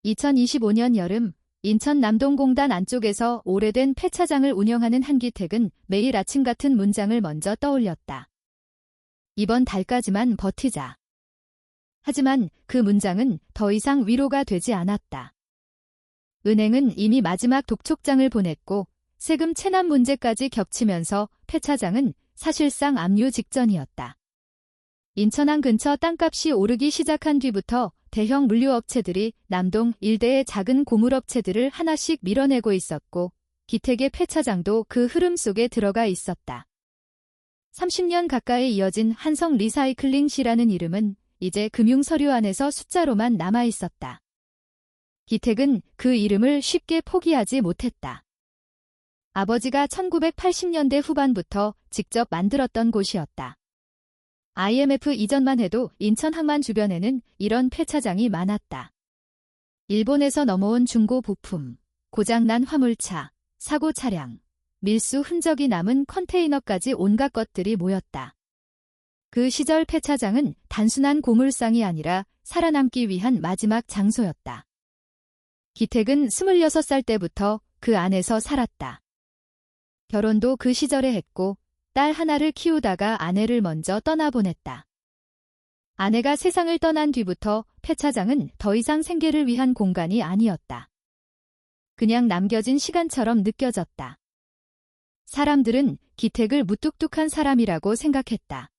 2025년 여름 인천 남동공단 안쪽에서 오래된 폐차장을 운영하는 한기택은 매일 아침 같은 문장을 먼저 떠올렸다. 이번 달까지만 버티자. 하지만 그 문장은 더 이상 위로가 되지 않았다. 은행은 이미 마지막 독촉장을 보냈고 세금 체납 문제까지 겹치면서 폐차장은 사실상 압류 직전이었다. 인천항 근처 땅값이 오르기 시작한 뒤부터 대형 물류업체들이 남동 일대의 작은 고물업체들을 하나씩 밀어내고 있었고 기택의 폐차장도 그 흐름 속에 들어가 있었다. 30년 가까이 이어진 한성 리사이클링시라는 이름은 이제 금융서류 안에서 숫자로만 남아 있었다. 기택은 그 이름을 쉽게 포기하지 못했다. 아버지가 1980년대 후반부터 직접 만들었던 곳이었다. IMF 이전만 해도 인천 항만 주변에는 이런 폐차장이 많았다. 일본에서 넘어온 중고 부품, 고장난 화물차, 사고 차량, 밀수 흔적이 남은 컨테이너까지 온갖 것들이 모였다. 그 시절 폐차장은 단순한 고물상이 아니라 살아남기 위한 마지막 장소였다. 기택은 26살 때부터 그 안에서 살았다. 결혼도 그 시절에 했고 딸 하나를 키우다가 아내를 먼저 떠나보냈다. 아내가 세상을 떠난 뒤부터 폐차장은 더 이상 생계를 위한 공간이 아니었다. 그냥 남겨진 시간처럼 느껴졌다. 사람들은 기택을 무뚝뚝한 사람이라고 생각했다.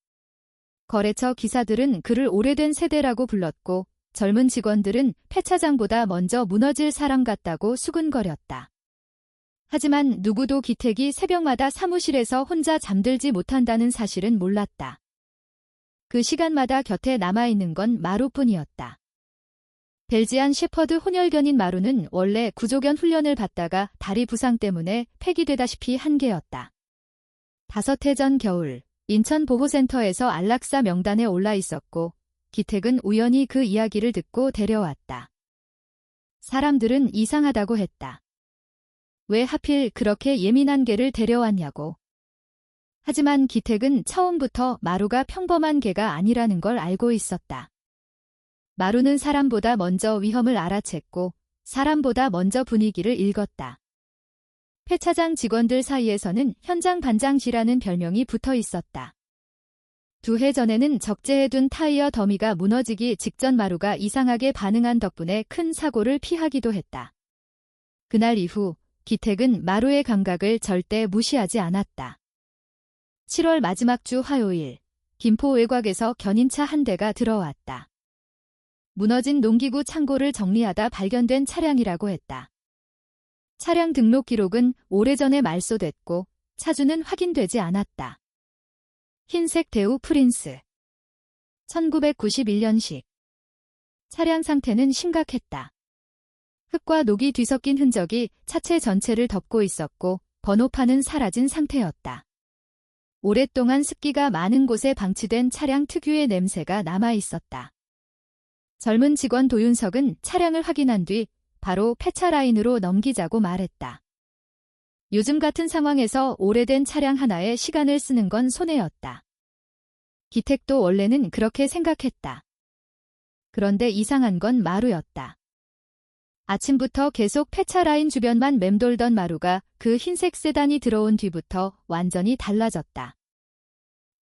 거래처 기사들은 그를 오래된 세대라고 불렀고 젊은 직원들은 폐차장보다 먼저 무너질 사람 같다고 수군거렸다. 하지만 누구도 기택이 새벽마다 사무실에서 혼자 잠들지 못한다는 사실은 몰랐다. 그 시간마다 곁에 남아있는 건 마루뿐이었다. 벨지안 shepherd 혼혈견인 마루는 원래 구조견 훈련을 받다가 다리 부상 때문에 폐기되다시피 한 개였다. 5해 전 겨울 인천 보호센터에서 안락사 명단에 올라 있었고 기택은 우연히 그 이야기를 듣고 데려왔다. 사람들은 이상하다고 했다. 왜 하필 그렇게 예민한 개를 데려왔냐고. 하지만 기택은 처음부터 마루가 평범한 개가 아니라는 걸 알고 있었다. 마루는 사람보다 먼저 위험을 알아챘고 사람보다 먼저 분위기를 읽었다. 폐차장 직원들 사이에서는 현장 반장쥐라는 별명이 붙어 있었다. 2해 전에는 적재해둔 타이어 더미가 무너지기 직전 마루가 이상하게 반응한 덕분에 큰 사고를 피하기도 했다. 그날 이후 기택은 마루의 감각을 절대 무시하지 않았다. 7월 마지막 주 화요일, 김포 외곽에서 견인차 한 대가 들어왔다. 무너진 농기구 창고를 정리하다 발견된 차량이라고 했다. 차량 등록 기록은 오래전에 말소됐고 차주는 확인되지 않았다. 흰색 대우 프린스. 1991년식. 차량 상태는 심각했다. 흙과 녹이 뒤섞인 흔적이 차체 전체를 덮고 있었고 번호판은 사라진 상태였다. 오랫동안 습기가 많은 곳에 방치된 차량 특유의 냄새가 남아 있었다. 젊은 직원 도윤석은 차량을 확인한 뒤 바로 폐차 라인으로 넘기자고 말했다. 요즘 같은 상황에서 오래된 차량 하나에 시간을 쓰는 건 손해였다. 기택도 원래는 그렇게 생각했다. 그런데 이상한 건 마루였다. 아침부터 계속 폐차 라인 주변만 맴돌던 마루가 그 흰색 세단이 들어온 뒤부터 완전히 달라졌다.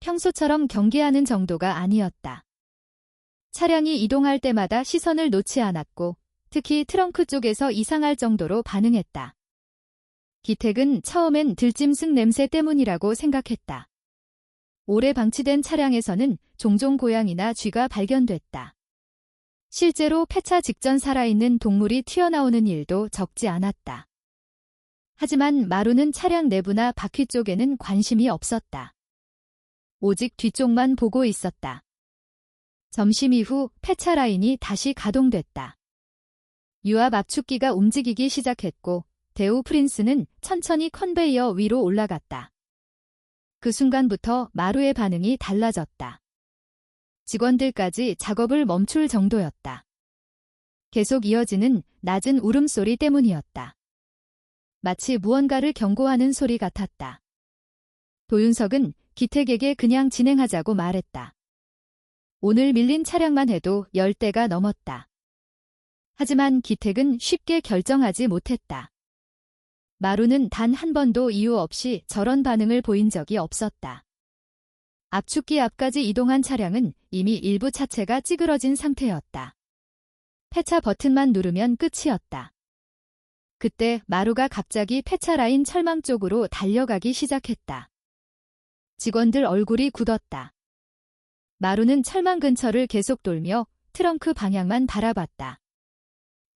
평소처럼 경계하는 정도가 아니었다. 차량이 이동할 때마다 시선을 놓지 않았고 특히 트렁크 쪽에서 이상할 정도로 반응했다. 기택은 처음엔 들짐승 냄새 때문이라고 생각했다. 오래 방치된 차량에서는 종종 고양이나 쥐가 발견됐다. 실제로 폐차 직전 살아있는 동물이 튀어나오는 일도 적지 않았다. 하지만 마루는 차량 내부나 바퀴 쪽에는 관심이 없었다. 오직 뒤쪽만 보고 있었다. 점심 이후 폐차 라인이 다시 가동됐다. 유압 압축기가 움직이기 시작했고 대우 프린스는 천천히 컨베이어 위로 올라갔다. 그 순간부터 마루의 반응이 달라졌다. 직원들까지 작업을 멈출 정도였다. 계속 이어지는 낮은 울음소리 때문이었다. 마치 무언가를 경고하는 소리 같았다. 도윤석은 기택에게 그냥 진행하자고 말했다. 오늘 밀린 차량만 해도 10대가 넘었다. 하지만 기택은 쉽게 결정하지 못했다. 마루는 단 한 번도 이유 없이 저런 반응을 보인 적이 없었다. 압축기 앞까지 이동한 차량은 이미 일부 차체가 찌그러진 상태였다. 폐차 버튼만 누르면 끝이었다. 그때 마루가 갑자기 폐차 라인 철망 쪽으로 달려가기 시작했다. 직원들 얼굴이 굳었다. 마루는 철망 근처를 계속 돌며 트렁크 방향만 바라봤다.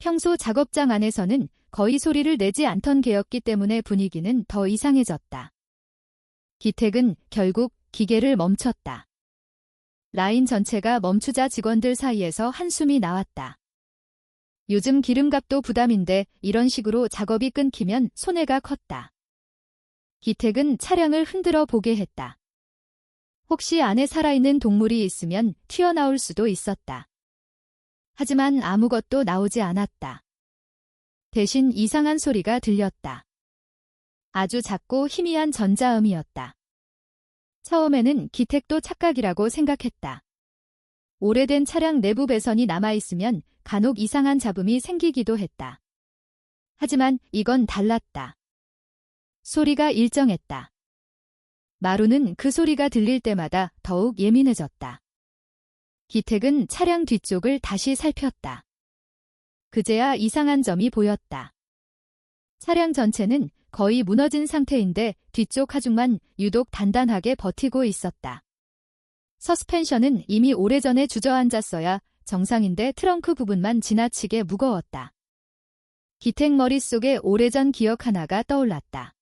평소 작업장 안에서는 거의 소리를 내지 않던 게였기 때문에 분위기는 더 이상해졌다. 기택은 결국 기계를 멈췄다. 라인 전체가 멈추자 직원들 사이에서 한숨이 나왔다. 요즘 기름값도 부담인데 이런 식으로 작업이 끊기면 손해가 컸다. 기택은 차량을 흔들어 보게 했다. 혹시 안에 살아있는 동물이 있으면 튀어나올 수도 있었다. 하지만 아무것도 나오지 않았다. 대신 이상한 소리가 들렸다. 아주 작고 희미한 전자음이었다. 처음에는 기택도 착각이라고 생각했다. 오래된 차량 내부 배선이 남아있으면 간혹 이상한 잡음이 생기기도 했다. 하지만 이건 달랐다. 소리가 일정했다. 마루는 그 소리가 들릴 때마다 더욱 예민해졌다. 기택은 차량 뒤쪽을 다시 살폈다. 그제야 이상한 점이 보였다. 차량 전체는 거의 무너진 상태인데 뒤쪽 하중만 유독 단단하게 버티고 있었다. 서스펜션은 이미 오래전에 주저앉았어야 정상인데 트렁크 부분만 지나치게 무거웠다. 기택 머릿속에 오래전 기억 하나가 떠올랐다.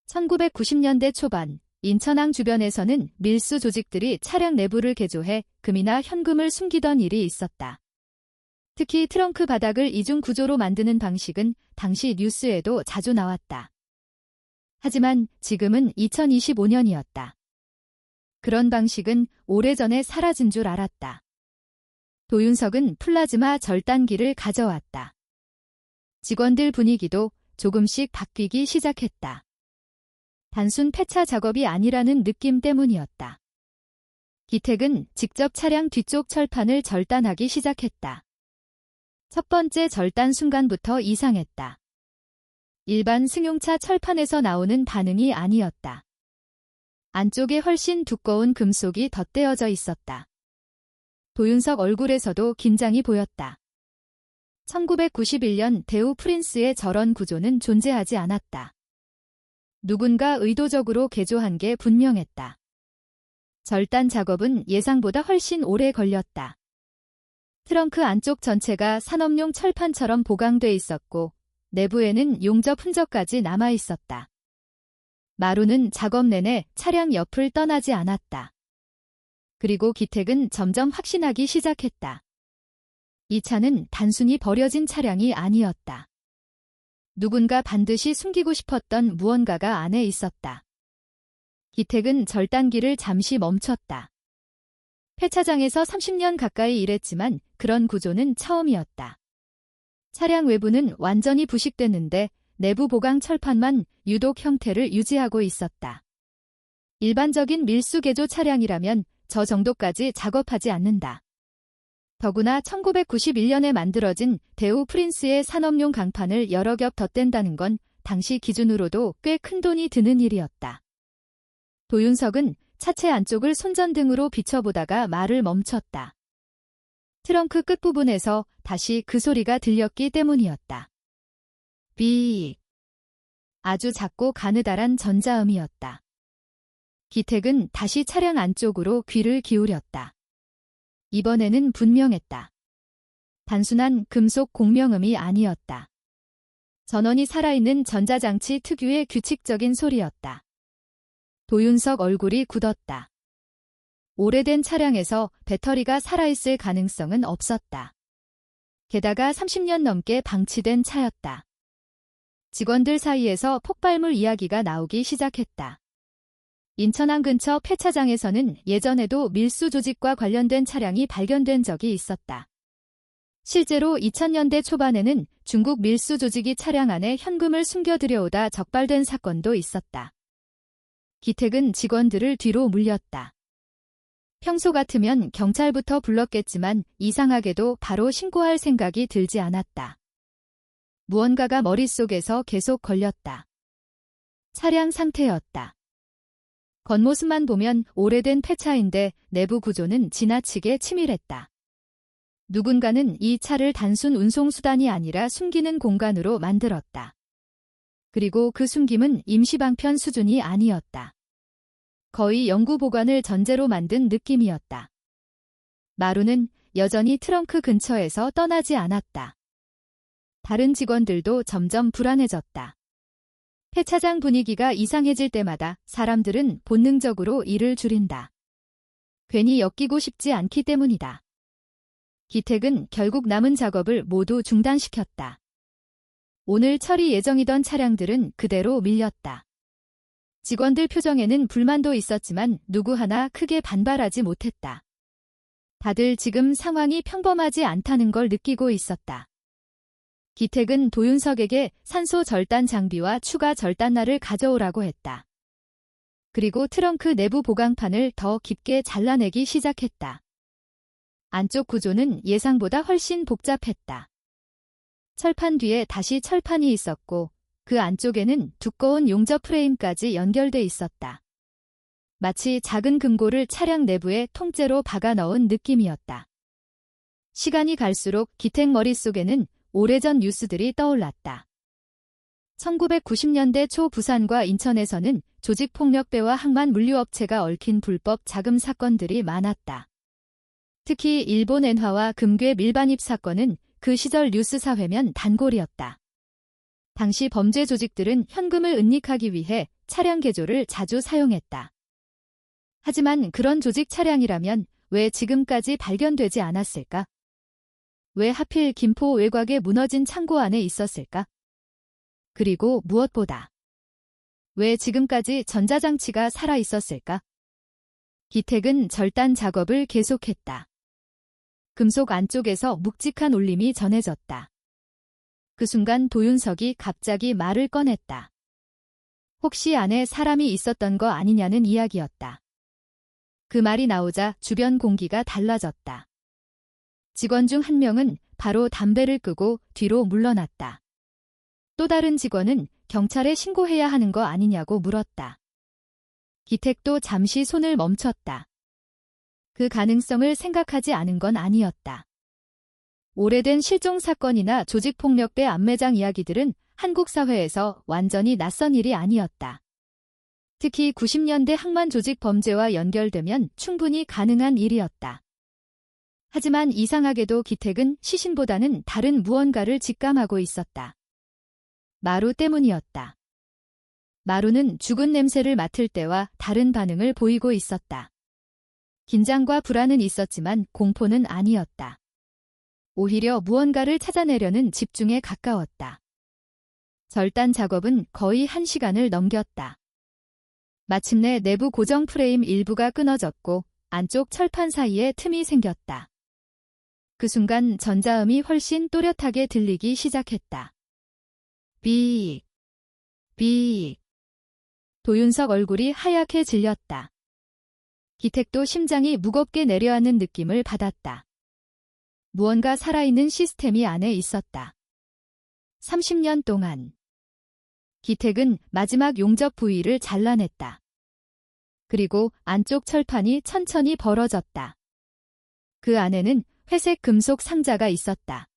1990년대 초반 인천항 주변에서는 밀수 조직들이 차량 내부를 개조해 금이나 현금을 숨기던 일이 있었다. 특히 트렁크 바닥을 이중 구조로 만드는 방식은 당시 뉴스에도 자주 나왔다. 하지만 지금은 2025년이었다. 그런 방식은 오래전에 사라진 줄 알았다. 도윤석은 플라즈마 절단기를 가져왔다. 직원들 분위기도 조금씩 바뀌기 시작했다. 단순 폐차 작업이 아니라는 느낌 때문이었다. 기택은 직접 차량 뒤쪽 철판을 절단하기 시작했다. 첫 번째 절단 순간부터 이상했다. 일반 승용차 철판에서 나오는 반응이 아니었다. 안쪽에 훨씬 두꺼운 금속이 덧대어져 있었다. 도윤석 얼굴에서도 긴장이 보였다. 1991년 대우 프린스의 저런 구조는 존재하지 않았다. 누군가 의도적으로 개조한 게 분명했다. 절단 작업은 예상보다 훨씬 오래 걸렸다. 트렁크 안쪽 전체가 산업용 철판처럼 보강돼 있었고 내부에는 용접 흔적까지 남아 있었다. 마루는 작업 내내 차량 옆을 떠나지 않았다. 그리고 기택은 점점 확신하기 시작했다. 이 차는 단순히 버려진 차량이 아니었다. 누군가 반드시 숨기고 싶었던 무언가가 안에 있었다. 기택은 절단기를 잠시 멈췄다. 폐차장에서 30년 가까이 일했지만 그런 구조는 처음이었다. 차량 외부는 완전히 부식됐는데 내부 보강 철판만 유독 형태를 유지하고 있었다. 일반적인 밀수 개조 차량이라면 저 정도까지 작업하지 않는다. 더구나 1991년에 만들어진 대우 프린스의 산업용 강판을 여러 겹 덧댄다는 건 당시 기준으로도 꽤 큰 돈이 드는 일이었다. 도윤석은 차체 안쪽을 손전등으로 비춰보다가 말을 멈췄다. 트렁크 끝부분에서 다시 그 소리가 들렸기 때문이었다. 삐익. 아주 작고 가느다란 전자음이었다. 기택은 다시 차량 안쪽으로 귀를 기울였다. 이번에는 분명했다. 단순한 금속 공명음이 아니었다. 전원이 살아있는 전자장치 특유의 규칙적인 소리였다. 도윤석 얼굴이 굳었다. 오래된 차량에서 배터리가 살아있을 가능성은 없었다. 게다가 30년 넘게 방치된 차였다. 직원들 사이에서 폭발물 이야기가 나오기 시작했다. 인천항 근처 폐차장에서는 예전에도 밀수 조직과 관련된 차량이 발견된 적이 있었다. 실제로 2000년대 초반에는 중국 밀수 조직이 차량 안에 현금을 숨겨 들여오다 적발된 사건도 있었다. 기택은 직원들을 뒤로 물렸다. 평소 같으면 경찰부터 불렀겠지만 이상하게도 바로 신고할 생각이 들지 않았다. 무언가가 머릿속에서 계속 걸렸다. 차량 상태였다. 겉모습만 보면 오래된 폐차인데 내부 구조는 지나치게 치밀했다. 누군가는 이 차를 단순 운송수단이 아니라 숨기는 공간으로 만들었다. 그리고 그 숨김은 임시방편 수준이 아니었다. 거의 영구 보관을 전제로 만든 느낌이었다. 마루는 여전히 트렁크 근처에서 떠나지 않았다. 다른 직원들도 점점 불안해졌다. 폐차장 분위기가 이상해질 때마다 사람들은 본능적으로 일을 줄인다. 괜히 엮이고 싶지 않기 때문이다. 기택은 결국 남은 작업을 모두 중단시켰다. 오늘 처리 예정이던 차량들은 그대로 밀렸다. 직원들 표정에는 불만도 있었지만 누구 하나 크게 반발하지 못했다. 다들 지금 상황이 평범하지 않다는 걸 느끼고 있었다. 기택은 도윤석에게 산소 절단 장비와 추가 절단날을 가져오라고 했다. 그리고 트렁크 내부 보강판을 더 깊게 잘라내기 시작했다. 안쪽 구조는 예상보다 훨씬 복잡했다. 철판 뒤에 다시 철판이 있었고 그 안쪽에는 두꺼운 용접 프레임까지 연결돼 있었다. 마치 작은 금고를 차량 내부에 통째로 박아 넣은 느낌이었다. 시간이 갈수록 기택 머릿속에는 오래전 뉴스들이 떠올랐다. 1990년대 초 부산과 인천에서는 조직폭력배와 항만 물류업체가 얽힌 불법 자금 사건들이 많았다. 특히 일본 엔화와 금괴 밀반입 사건은 그 시절 뉴스 사회면 단골이었다. 당시 범죄 조직들은 현금을 은닉하기 위해 차량 개조를 자주 사용했다. 하지만 그런 조직 차량이라면 왜 지금까지 발견되지 않았을까? 왜 하필 김포 외곽의 무너진 창고 안에 있었을까? 그리고 무엇보다 왜 지금까지 전자장치가 살아 있었을까? 기택은 절단 작업을 계속했다. 금속 안쪽에서 묵직한 울림이 전해졌다. 그 순간 도윤석이 갑자기 말을 꺼냈다. 혹시 안에 사람이 있었던 거 아니냐는 이야기였다. 그 말이 나오자 주변 공기가 달라졌다. 직원 중 한 명은 바로 담배를 끄고 뒤로 물러났다. 또 다른 직원은 경찰에 신고해야 하는 거 아니냐고 물었다. 기택도 잠시 손을 멈췄다. 그 가능성을 생각하지 않은 건 아니었다. 오래된 실종 사건이나 조직폭력배 암매장 이야기들은 한국 사회에서 완전히 낯선 일이 아니었다. 특히 90년대 항만 조직 범죄와 연결되면 충분히 가능한 일이었다. 하지만 이상하게도 기택은 시신보다는 다른 무언가를 직감하고 있었다. 마루 때문이었다. 마루는 죽은 냄새를 맡을 때와 다른 반응을 보이고 있었다. 긴장과 불안은 있었지만 공포는 아니었다. 오히려 무언가를 찾아내려는 집중에 가까웠다. 절단 작업은 거의 1시간을 넘겼다. 마침내 내부 고정 프레임 일부가 끊어졌고 안쪽 철판 사이에 틈이 생겼다. 그 순간 전자음이 훨씬 또렷하게 들리기 시작했다. 삐익, 삐익. 도윤석 얼굴이 하얗게 질렸다. 기택도 심장이 무겁게 내려앉는 느낌을 받았다. 무언가 살아있는 시스템이 안에 있었다. 30년 동안 기택은 마지막 용접 부위를 잘라냈다. 그리고 안쪽 철판이 천천히 벌어졌다. 그 안에는 회색 금속 상자가 있었다.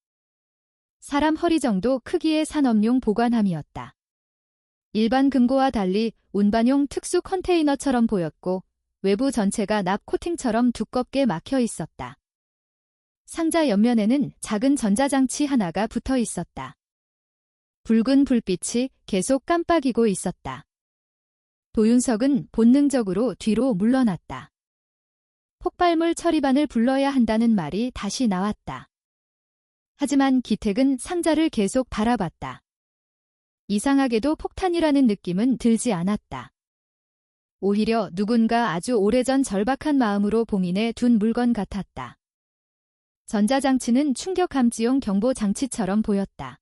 사람 허리 정도 크기의 산업용 보관함이었다. 일반 금고와 달리 운반용 특수 컨테이너처럼 보였고 외부 전체가 납 코팅처럼 두껍게 막혀 있었다. 상자 옆면에는 작은 전자장치 하나가 붙어 있었다. 붉은 불빛이 계속 깜빡이고 있었다. 도윤석은 본능적으로 뒤로 물러났다. 폭발물 처리반을 불러야 한다는 말이 다시 나왔다. 하지만 기택은 상자를 계속 바라봤다. 이상하게도 폭탄이라는 느낌은 들지 않았다. 오히려 누군가 아주 오래전 절박한 마음으로 봉인해 둔 물건 같았다. 전자장치는 충격 감지용 경보 장치처럼 보였다.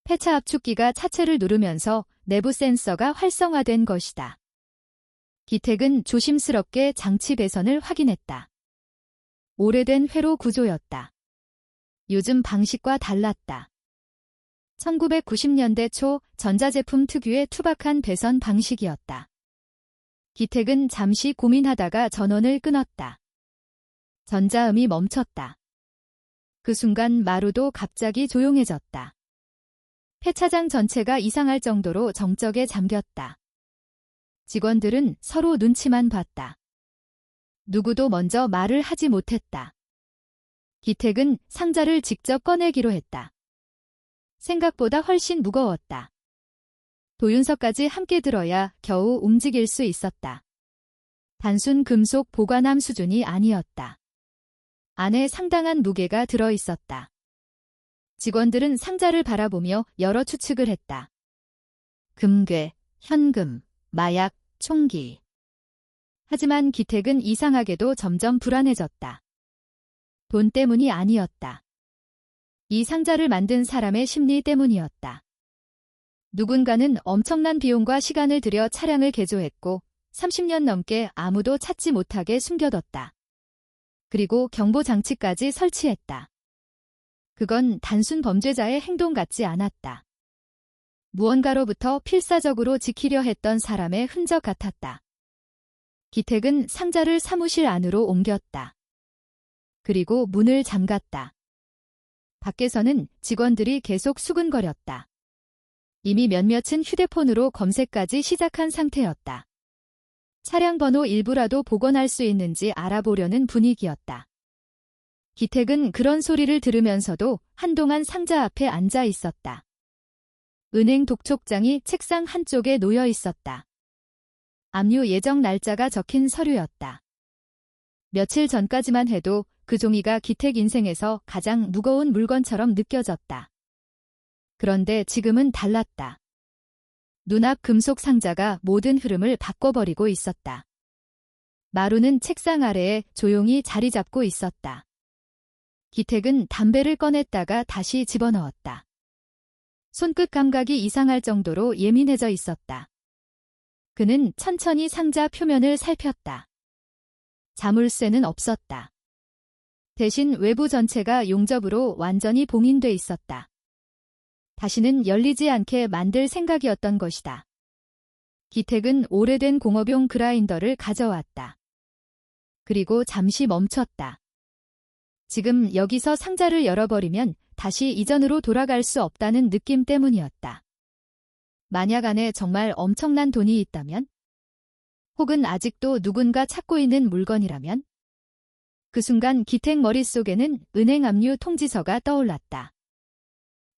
폐차 압축기가 차체를 누르면서 내부 센서가 활성화된 것이다. 기택은 조심스럽게 장치 배선을 확인했다. 오래된 회로 구조였다. 요즘 방식과 달랐다. 1990년대 초 전자제품 특유의 투박한 배선 방식이었다. 기택은 잠시 고민하다가 전원을 끊었다. 전자음이 멈췄다. 그 순간 마루도 갑자기 조용해졌다. 폐차장 전체가 이상할 정도로 정적에 잠겼다. 직원들은 서로 눈치만 봤다. 누구도 먼저 말을 하지 못했다. 기택은 상자를 직접 꺼내기로 했다. 생각보다 훨씬 무거웠다. 도윤서까지 함께 들어야 겨우 움직일 수 있었다. 단순 금속 보관함 수준이 아니었다. 안에 상당한 무게가 들어 있었다. 직원들은 상자를 바라보며 여러 추측을 했다. 금괴, 현금, 마약, 총기. 하지만 기택은 이상하게도 점점 불안해졌다. 돈 때문이 아니었다. 이 상자를 만든 사람의 심리 때문이었다. 누군가는 엄청난 비용과 시간을 들여 차량을 개조했고 30년 넘게 아무도 찾지 못하게 숨겨뒀다. 그리고 경보장치까지 설치했다. 그건 단순 범죄자의 행동 같지 않았다. 무언가로부터 필사적으로 지키려 했던 사람의 흔적 같았다. 기택은 상자를 사무실 안으로 옮겼다. 그리고 문을 잠갔다. 밖에서는 직원들이 계속 수근거렸다. 이미 몇몇은 휴대폰으로 검색까지 시작한 상태였다. 차량 번호 일부라도 복원할 수 있는지 알아보려는 분위기였다. 기택은 그런 소리를 들으면서도 한동안 상자 앞에 앉아 있었다. 은행 독촉장이 책상 한쪽에 놓여 있었다. 압류 예정 날짜가 적힌 서류였다. 며칠 전까지만 해도 그 종이가 기택 인생에서 가장 무거운 물건처럼 느껴졌다. 그런데 지금은 달랐다. 눈앞 금속 상자가 모든 흐름을 바꿔버리고 있었다. 마루는 책상 아래에 조용히 자리 잡고 있었다. 기택은 담배를 꺼냈다가 다시 집어넣었다. 손끝 감각이 이상할 정도로 예민해져 있었다. 그는 천천히 상자 표면을 살폈다. 자물쇠는 없었다. 대신 외부 전체가 용접으로 완전히 봉인돼 있었다. 다시는 열리지 않게 만들 생각이었던 것이다. 기택은 오래된 공업용 그라인더를 가져왔다. 그리고 잠시 멈췄다. 지금 여기서 상자를 열어버리면 다시 이전으로 돌아갈 수 없다는 느낌 때문이었다. 만약 안에 정말 엄청난 돈이 있다면? 혹은 아직도 누군가 찾고 있는 물건이라면? 그 순간 기택 머릿속에는 은행 압류 통지서가 떠올랐다.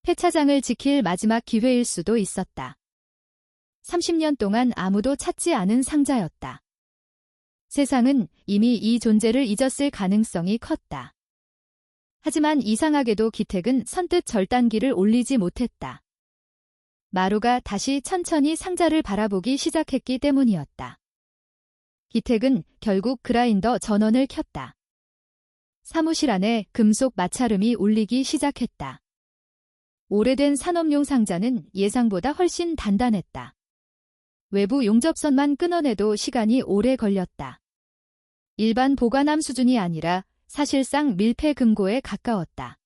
폐차장을 지킬 마지막 기회일 수도 있었다. 30년 동안 아무도 찾지 않은 상자였다. 세상은 이미 이 존재를 잊었을 가능성이 컸다. 하지만 이상하게도 기택은 선뜻 절단기를 올리지 못했다. 마루가 다시 천천히 상자를 바라보기 시작했기 때문이었다. 기택은 결국 그라인더 전원을 켰다. 사무실 안에 금속 마찰음이 울리기 시작했다. 오래된 산업용 상자는 예상보다 훨씬 단단했다. 외부 용접선만 끊어내도 시간이 오래 걸렸다. 일반 보관함 수준이 아니라 사실상 밀폐 금고에 가까웠다.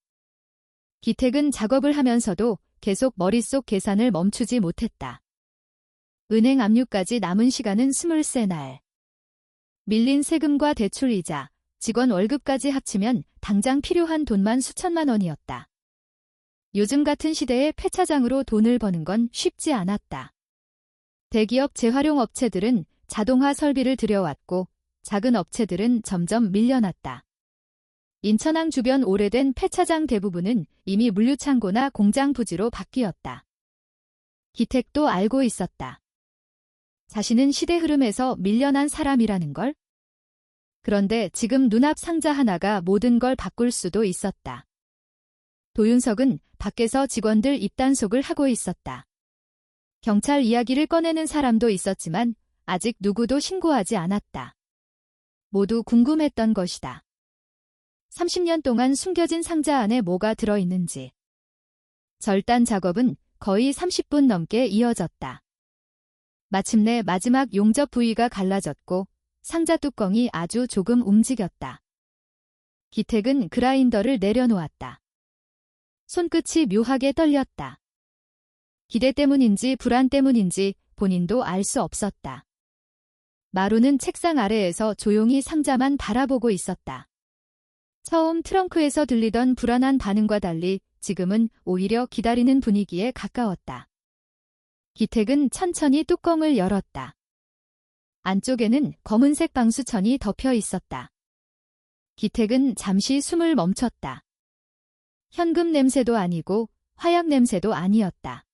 기택은 작업을 하면서도 계속 머릿속 계산을 멈추지 못했다. 은행 압류까지 남은 시간은 23날. 밀린 세금과 대출이자, 직원 월급까지 합치면 당장 필요한 돈만 수천만 원이었다. 요즘 같은 시대에 폐차장으로 돈을 버는 건 쉽지 않았다. 대기업 재활용 업체들은 자동화 설비를 들여왔고 작은 업체들은 점점 밀려났다. 인천항 주변 오래된 폐차장 대부분은 이미 물류창고나 공장 부지로 바뀌었다. 기택도 알고 있었다. 자신은 시대 흐름에서 밀려난 사람이라는 걸. 그런데 지금 눈앞 상자 하나가 모든 걸 바꿀 수도 있었다. 도윤석은 밖에서 직원들 입단속을 하고 있었다. 경찰 이야기를 꺼내는 사람도 있었지만 아직 누구도 신고하지 않았다. 모두 궁금했던 것이다. 30년 동안 숨겨진 상자 안에 뭐가 들어있는지. 절단 작업은 거의 30분 넘게 이어졌다. 마침내 마지막 용접 부위가 갈라졌고 상자 뚜껑이 아주 조금 움직였다. 기택은 그라인더를 내려놓았다. 손끝이 묘하게 떨렸다. 기대 때문인지 불안 때문인지 본인도 알 수 없었다. 마루는 책상 아래에서 조용히 상자만 바라보고 있었다. 처음 트렁크에서 들리던 불안한 반응과 달리 지금은 오히려 기다리는 분위기에 가까웠다. 기택은 천천히 뚜껑을 열었다. 안쪽에는 검은색 방수천이 덮여 있었다. 기택은 잠시 숨을 멈췄다. 현금 냄새도 아니고 화약 냄새도 아니었다.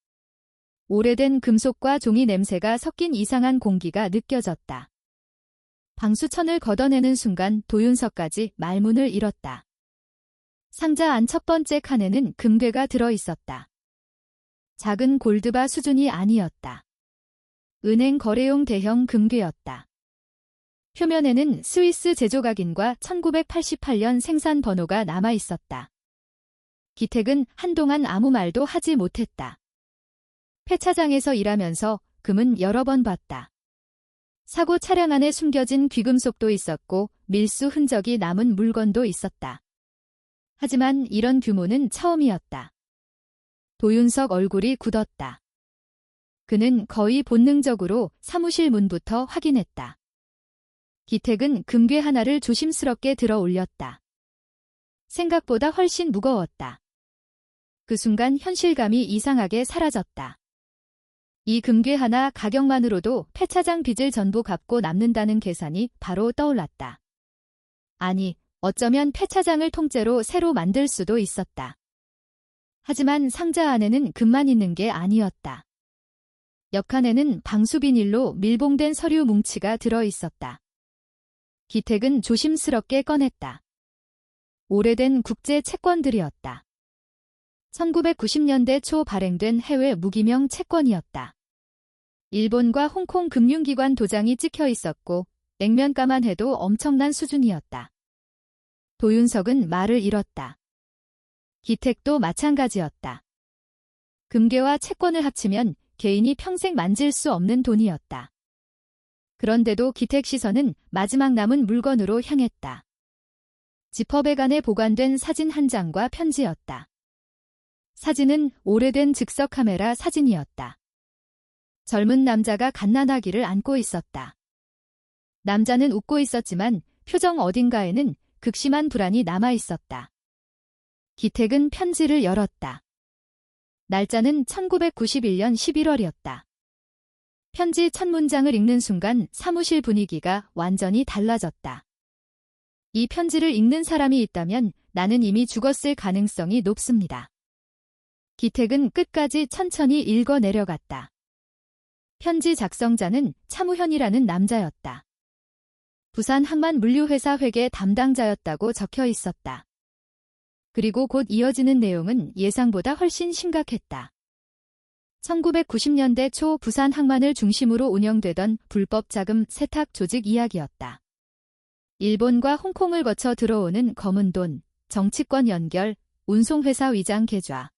오래된 금속과 종이 냄새가 섞인 이상한 공기가 느껴졌다. 방수천을 걷어내는 순간 도윤석까지 말문을 잃었다. 상자 안 첫 번째 칸에는 금괴가 들어있었다. 작은 골드바 수준이 아니었다. 은행 거래용 대형 금괴였다. 표면에는 스위스 제조각인과 1988년 생산 번호가 남아있었다. 기택은 한동안 아무 말도 하지 못했다. 폐차장에서 일하면서 금은 여러 번 봤다. 사고 차량 안에 숨겨진 귀금속도 있었고 밀수 흔적이 남은 물건도 있었다. 하지만 이런 규모는 처음이었다. 도윤석 얼굴이 굳었다. 그는 거의 본능적으로 사무실 문부터 확인했다. 기택은 금괴 하나를 조심스럽게 들어 올렸다. 생각보다 훨씬 무거웠다. 그 순간 현실감이 이상하게 사라졌다. 이 금괴 하나 가격만으로도 폐차장 빚을 전부 갚고 남는다는 계산이 바로 떠올랐다. 아니, 어쩌면 폐차장을 통째로 새로 만들 수도 있었다. 하지만 상자 안에는 금만 있는 게 아니었다. 옆칸에는 방수비닐로 밀봉된 서류 뭉치가 들어있었다. 기택은 조심스럽게 꺼냈다. 오래된 국제 채권들이었다. 1990년대 초 발행된 해외 무기명 채권이었다. 일본과 홍콩 금융기관 도장이 찍혀 있었고 액면가만 해도 엄청난 수준이었다. 도윤석은 말을 잃었다. 기택도 마찬가지였다. 금괴와 채권을 합치면 개인이 평생 만질 수 없는 돈이었다. 그런데도 기택 시선은 마지막 남은 물건으로 향했다. 지퍼백 안에 보관된 사진 한 장과 편지였다. 사진은 오래된 즉석 카메라 사진이었다. 젊은 남자가 갓난아기를 안고 있었다. 남자는 웃고 있었지만 표정 어딘가에는 극심한 불안이 남아 있었다. 기택은 편지를 열었다. 날짜는 1991년 11월이었다. 편지 첫 문장을 읽는 순간 사무실 분위기가 완전히 달라졌다. 이 편지를 읽는 사람이 있다면 나는 이미 죽었을 가능성이 높습니다. 기택은 끝까지 천천히 읽어 내려갔다. 편지 작성자는 차무현이라는 남자였다. 부산 항만물류회사 회계 담당자였다고 적혀 있었다. 그리고 곧 이어지는 내용은 예상보다 훨씬 심각했다. 1990년대 초 부산 항만을 중심으로 운영되던 불법 자금 세탁 조직 이야기였다. 일본과 홍콩을 거쳐 들어오는 검은 돈, 정치권 연결, 운송회사 위장 계좌.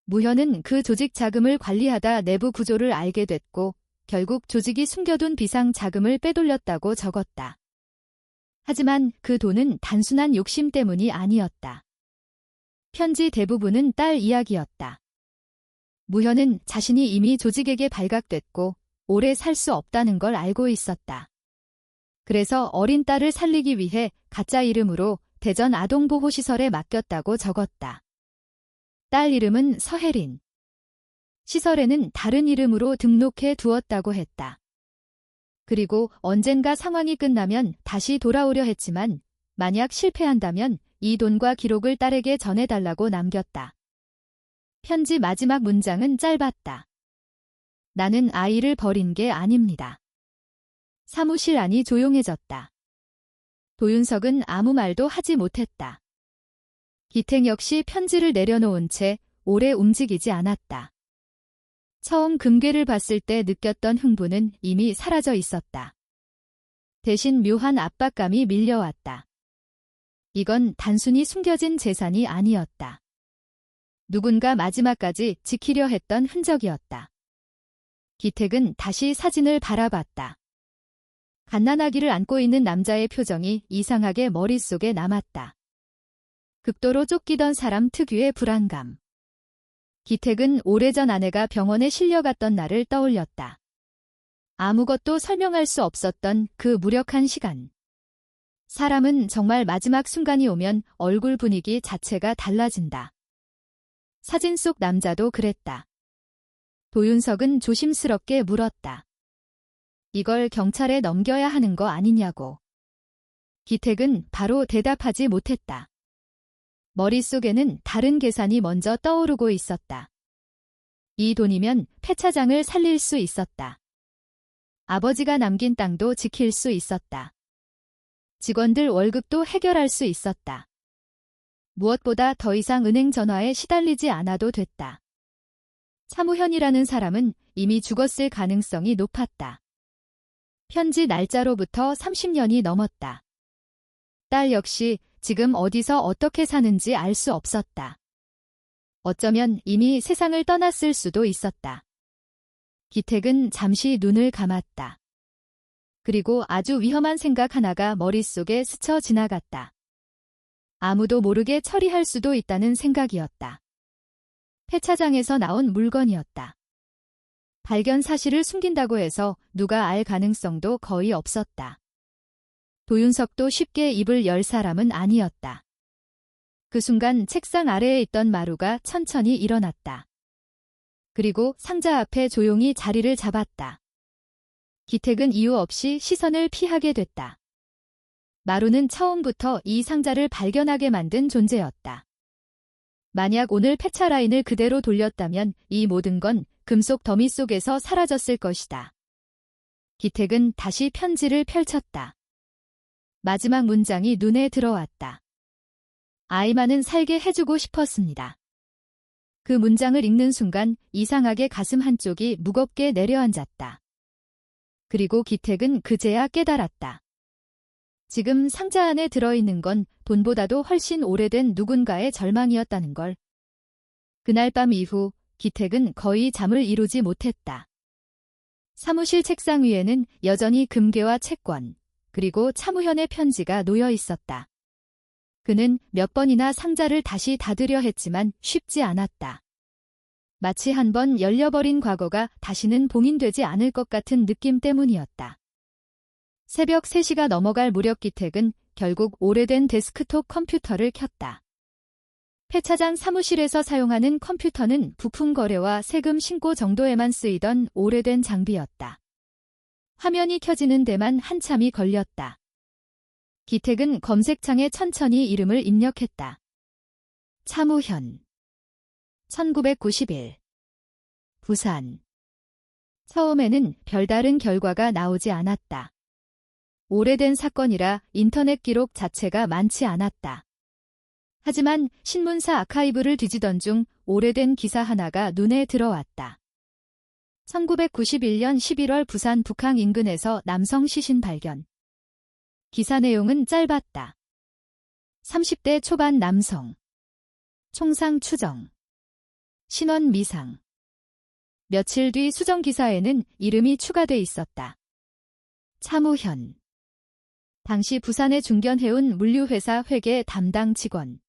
무현은 그 조직 자금을 관리하다 내부 구조를 알게 됐고 결국 조직이 숨겨둔 비상 자금을 빼돌렸다고 적었다. 하지만 그 돈은 단순한 욕심 때문이 아니었다. 편지 대부분은 딸 이야기였다. 무현은 자신이 이미 조직에게 발각됐고 오래 살 수 없다는 걸 알고 있었다. 그래서 어린 딸을 살리기 위해 가짜 이름으로 대전 아동보호시설에 맡겼다고 적었다. 딸 이름은 서혜린. 시설에는 다른 이름으로 등록해 두었다고 했다. 그리고 언젠가 상황이 끝나면 다시 돌아오려 했지만 만약 실패한다면 이 돈과 기록을 딸에게 전해달라고 남겼다. 편지 마지막 문장은 짧았다. 나는 아이를 버린 게 아닙니다. 사무실 안이 조용해졌다. 도윤석은 아무 말도 하지 못했다. 기택 역시 편지를 내려놓은 채 오래 움직이지 않았다. 처음 금괴를 봤을 때 느꼈던 흥분은 이미 사라져 있었다. 대신 묘한 압박감이 밀려왔다. 이건 단순히 숨겨진 재산이 아니었다. 누군가 마지막까지 지키려 했던 흔적이었다. 기택은 다시 사진을 바라봤다. 갓난아기를 안고 있는 남자의 표정이 이상하게 머릿속에 남았다. 극도로 쫓기던 사람 특유의 불안감. 기택은 오래전 아내가 병원에 실려갔던 날을 떠올렸다. 아무것도 설명할 수 없었던 그 무력한 시간. 사람은 정말 마지막 순간이 오면 얼굴 분위기 자체가 달라진다. 사진 속 남자도 그랬다. 도윤석은 조심스럽게 물었다. 이걸 경찰에 넘겨야 하는 거 아니냐고. 기택은 바로 대답하지 못했다. 머릿속에는 다른 계산이 먼저 떠오르고 있었다. 이 돈이면 폐차장을 살릴 수 있었다. 아버지가 남긴 땅도 지킬 수 있었다. 직원들 월급도 해결할 수 있었다. 무엇보다 더 이상 은행 전화에 시달리지 않아도 됐다. 차무현이라는 사람은 이미 죽었을 가능성이 높았다. 편지 날짜로부터 30년이 넘었다. 딸 역시 지금 어디서 어떻게 사는지 알 수 없었다. 어쩌면 이미 세상을 떠났을 수도 있었다. 기택은 잠시 눈을 감았다. 그리고 아주 위험한 생각 하나가 머릿속에 스쳐 지나갔다. 아무도 모르게 처리할 수도 있다는 생각이었다. 폐차장에서 나온 물건이었다. 발견 사실을 숨긴다고 해서 누가 알 가능성도 거의 없었다. 도윤석도 쉽게 입을 열 사람은 아니었다. 그 순간 책상 아래에 있던 마루가 천천히 일어났다. 그리고 상자 앞에 조용히 자리를 잡았다. 기택은 이유 없이 시선을 피하게 됐다. 마루는 처음부터 이 상자를 발견하게 만든 존재였다. 만약 오늘 폐차 라인을 그대로 돌렸다면 이 모든 건 금속 더미 속에서 사라졌을 것이다. 기택은 다시 편지를 펼쳤다. 마지막 문장이 눈에 들어왔다. 아이만은 살게 해주고 싶었습니다. 그 문장을 읽는 순간 이상하게 가슴 한쪽이 무겁게 내려앉았다. 그리고 기택은 그제야 깨달았다. 지금 상자 안에 들어있는 건 돈보다도 훨씬 오래된 누군가의 절망이었다는 걸. 그날 밤 이후 기택은 거의 잠을 이루지 못했다. 사무실 책상 위에는 여전히 금괴와 채권, 그리고 차무현의 편지가 놓여 있었다. 그는 몇 번이나 상자를 다시 닫으려 했지만 쉽지 않았다. 마치 한 번 열려버린 과거가 다시는 봉인되지 않을 것 같은 느낌 때문이었다. 새벽 3시가 넘어갈 무렵 기택은 결국 오래된 데스크톱 컴퓨터를 켰다. 폐차장 사무실에서 사용하는 컴퓨터는 부품 거래와 세금 신고 정도에만 쓰이던 오래된 장비였다. 화면이 켜지는 데만 한참이 걸렸다. 기택은 검색창에 천천히 이름을 입력했다. 차무현 1991 부산. 처음에는 별다른 결과가 나오지 않았다. 오래된 사건이라 인터넷 기록 자체가 많지 않았다. 하지만 신문사 아카이브를 뒤지던 중 오래된 기사 하나가 눈에 들어왔다. 1991년 11월 부산 북항 인근에서 남성 시신 발견. 기사 내용은 짧았다. 30대 초반 남성. 총상 추정. 신원 미상. 며칠 뒤 수정 기사에는 이름이 추가돼 있었다. 차무현. 당시 부산에 중견해운 물류회사 회계 담당 직원.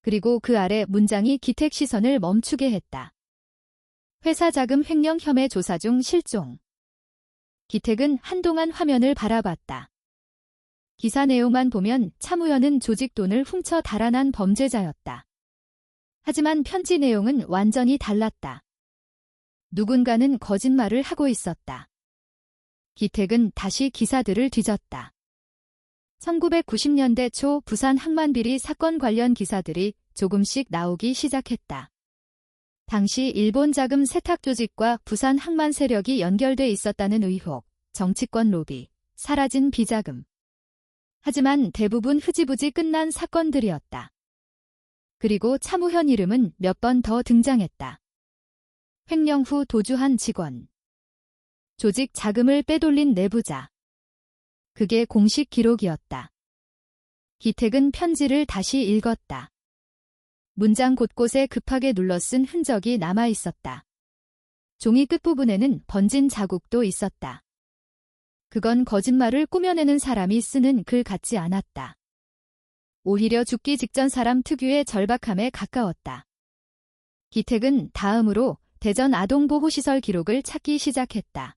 그리고 그 아래 문장이 기택 시선을 멈추게 했다. 회사 자금 횡령 혐의 조사 중 실종. 기택은 한동안 화면을 바라봤다. 기사 내용만 보면 차무현은 조직 돈을 훔쳐 달아난 범죄자였다. 하지만 편지 내용은 완전히 달랐다. 누군가는 거짓말을 하고 있었다. 기택은 다시 기사들을 뒤졌다. 1990년대 초 부산 항만비리 사건 관련 기사들이 조금씩 나오기 시작했다. 당시 일본 자금 세탁 조직과 부산 항만 세력이 연결돼 있었다는 의혹, 정치권 로비, 사라진 비자금. 하지만 대부분 흐지부지 끝난 사건들이었다. 그리고 차무현 이름은 몇 번 더 등장했다. 횡령 후 도주한 직원. 조직 자금을 빼돌린 내부자. 그게 공식 기록이었다. 기택은 편지를 다시 읽었다. 문장 곳곳에 급하게 눌러 쓴 흔적이 남아 있었다. 종이 끝부분에는 번진 자국도 있었다. 그건 거짓말을 꾸며내는 사람이 쓰는 글 같지 않았다. 오히려 죽기 직전 사람 특유의 절박함에 가까웠다. 기택은 다음으로 대전 아동보호시설 기록을 찾기 시작했다.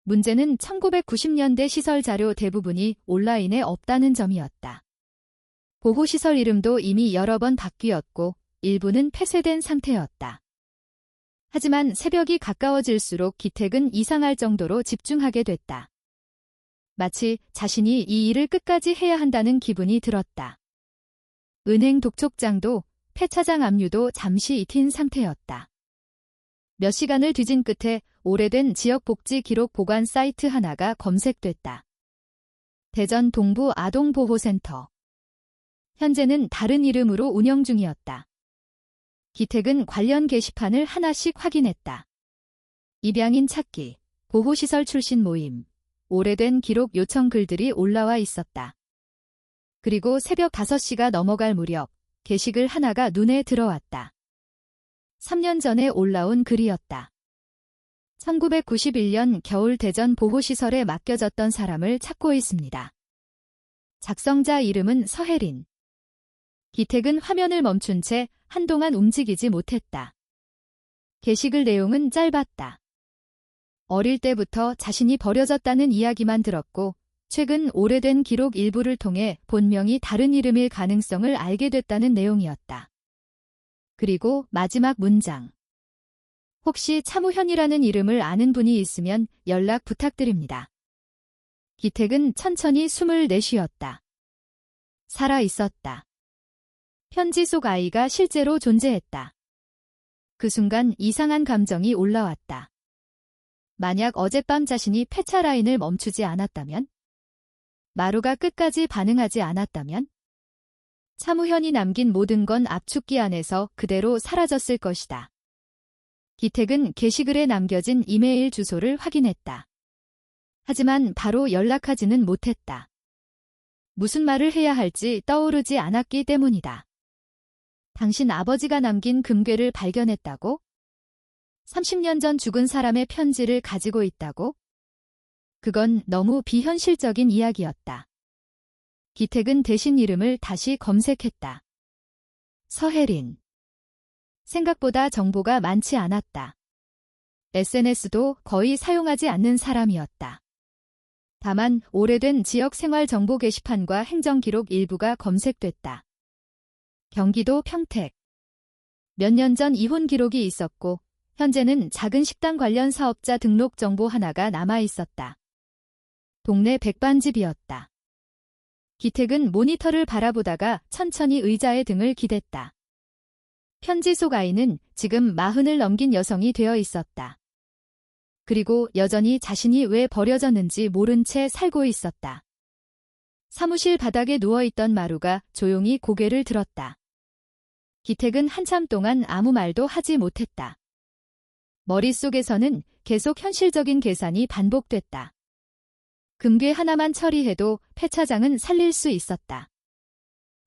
문제는 1990년대 시설 자료 대부분이 온라인에 없다는 점이었다. 보호시설 이름도 이미 여러 번 바뀌었고 일부는 폐쇄된 상태였다. 하지만 새벽이 가까워질수록 기택은 이상할 정도로 집중하게 됐다. 마치 자신이 이 일을 끝까지 해야 한다는 기분이 들었다. 은행 독촉장도 폐차장 압류도 잠시 익힌 상태였다. 몇 시간을 뒤진 끝에 오래된 지역복지 기록 보관 사이트 하나가 검색됐다. 대전 동부 아동보호센터. 현재는 다른 이름으로 운영 중이었다. 기택은 관련 게시판을 하나씩 확인했다. 입양인 찾기, 보호시설 출신 모임, 오래된 기록 요청 글들이 올라와 있었다. 그리고 새벽 5시가 넘어갈 무렵 게시글 하나가 눈에 들어왔다. 3년 전에 올라온 글이었다. 1991년 겨울 대전 보호시설에 맡겨졌던 사람을 찾고 있습니다. 작성자 이름은 서혜린. 기택은 화면을 멈춘 채 한동안 움직이지 못했다. 게시글 내용은 짧았다. 어릴 때부터 자신이 버려졌다는 이야기만 들었고 최근 오래된 기록 일부를 통해 본명이 다른 이름일 가능성을 알게 됐다는 내용이었다. 그리고 마지막 문장. 혹시 차무현이라는 이름을 아는 분이 있으면 연락 부탁드립니다. 기택은 천천히 숨을 내쉬었다. 살아 있었다. 편지 속 아이가 실제로 존재했다. 그 순간 이상한 감정이 올라왔다. 만약 어젯밤 자신이 폐차 라인을 멈추지 않았다면? 마루가 끝까지 반응하지 않았다면? 차무현이 남긴 모든 건 압축기 안에서 그대로 사라졌을 것이다. 기택은 게시글에 남겨진 이메일 주소를 확인했다. 하지만 바로 연락하지는 못했다. 무슨 말을 해야 할지 떠오르지 않았기 때문이다. 당신 아버지가 남긴 금괴를 발견했다고? 30년 전 죽은 사람의 편지를 가지고 있다고? 그건 너무 비현실적인 이야기였다. 기택은 대신 이름을 다시 검색했다. 서혜린. 생각보다 정보가 많지 않았다. SNS도 거의 사용하지 않는 사람이었다. 다만 오래된 지역 생활 정보 게시판과 행정기록 일부가 검색됐다. 경기도 평택. 몇 년 전 이혼 기록이 있었고 현재는 작은 식당 관련 사업자 등록 정보 하나가 남아 있었다. 동네 백반집이었다. 기택은 모니터를 바라보다가 천천히 의자에 등을 기댔다. 편지 속 아이는 지금 40을 넘긴 여성이 되어 있었다. 그리고 여전히 자신이 왜 버려졌는지 모른 채 살고 있었다. 사무실 바닥에 누워있던 마루가 조용히 고개를 들었다. 기택은 한참 동안 아무 말도 하지 못했다. 머릿속에서는 계속 현실적인 계산이 반복됐다. 금괴 하나만 처리해도 폐차장은 살릴 수 있었다.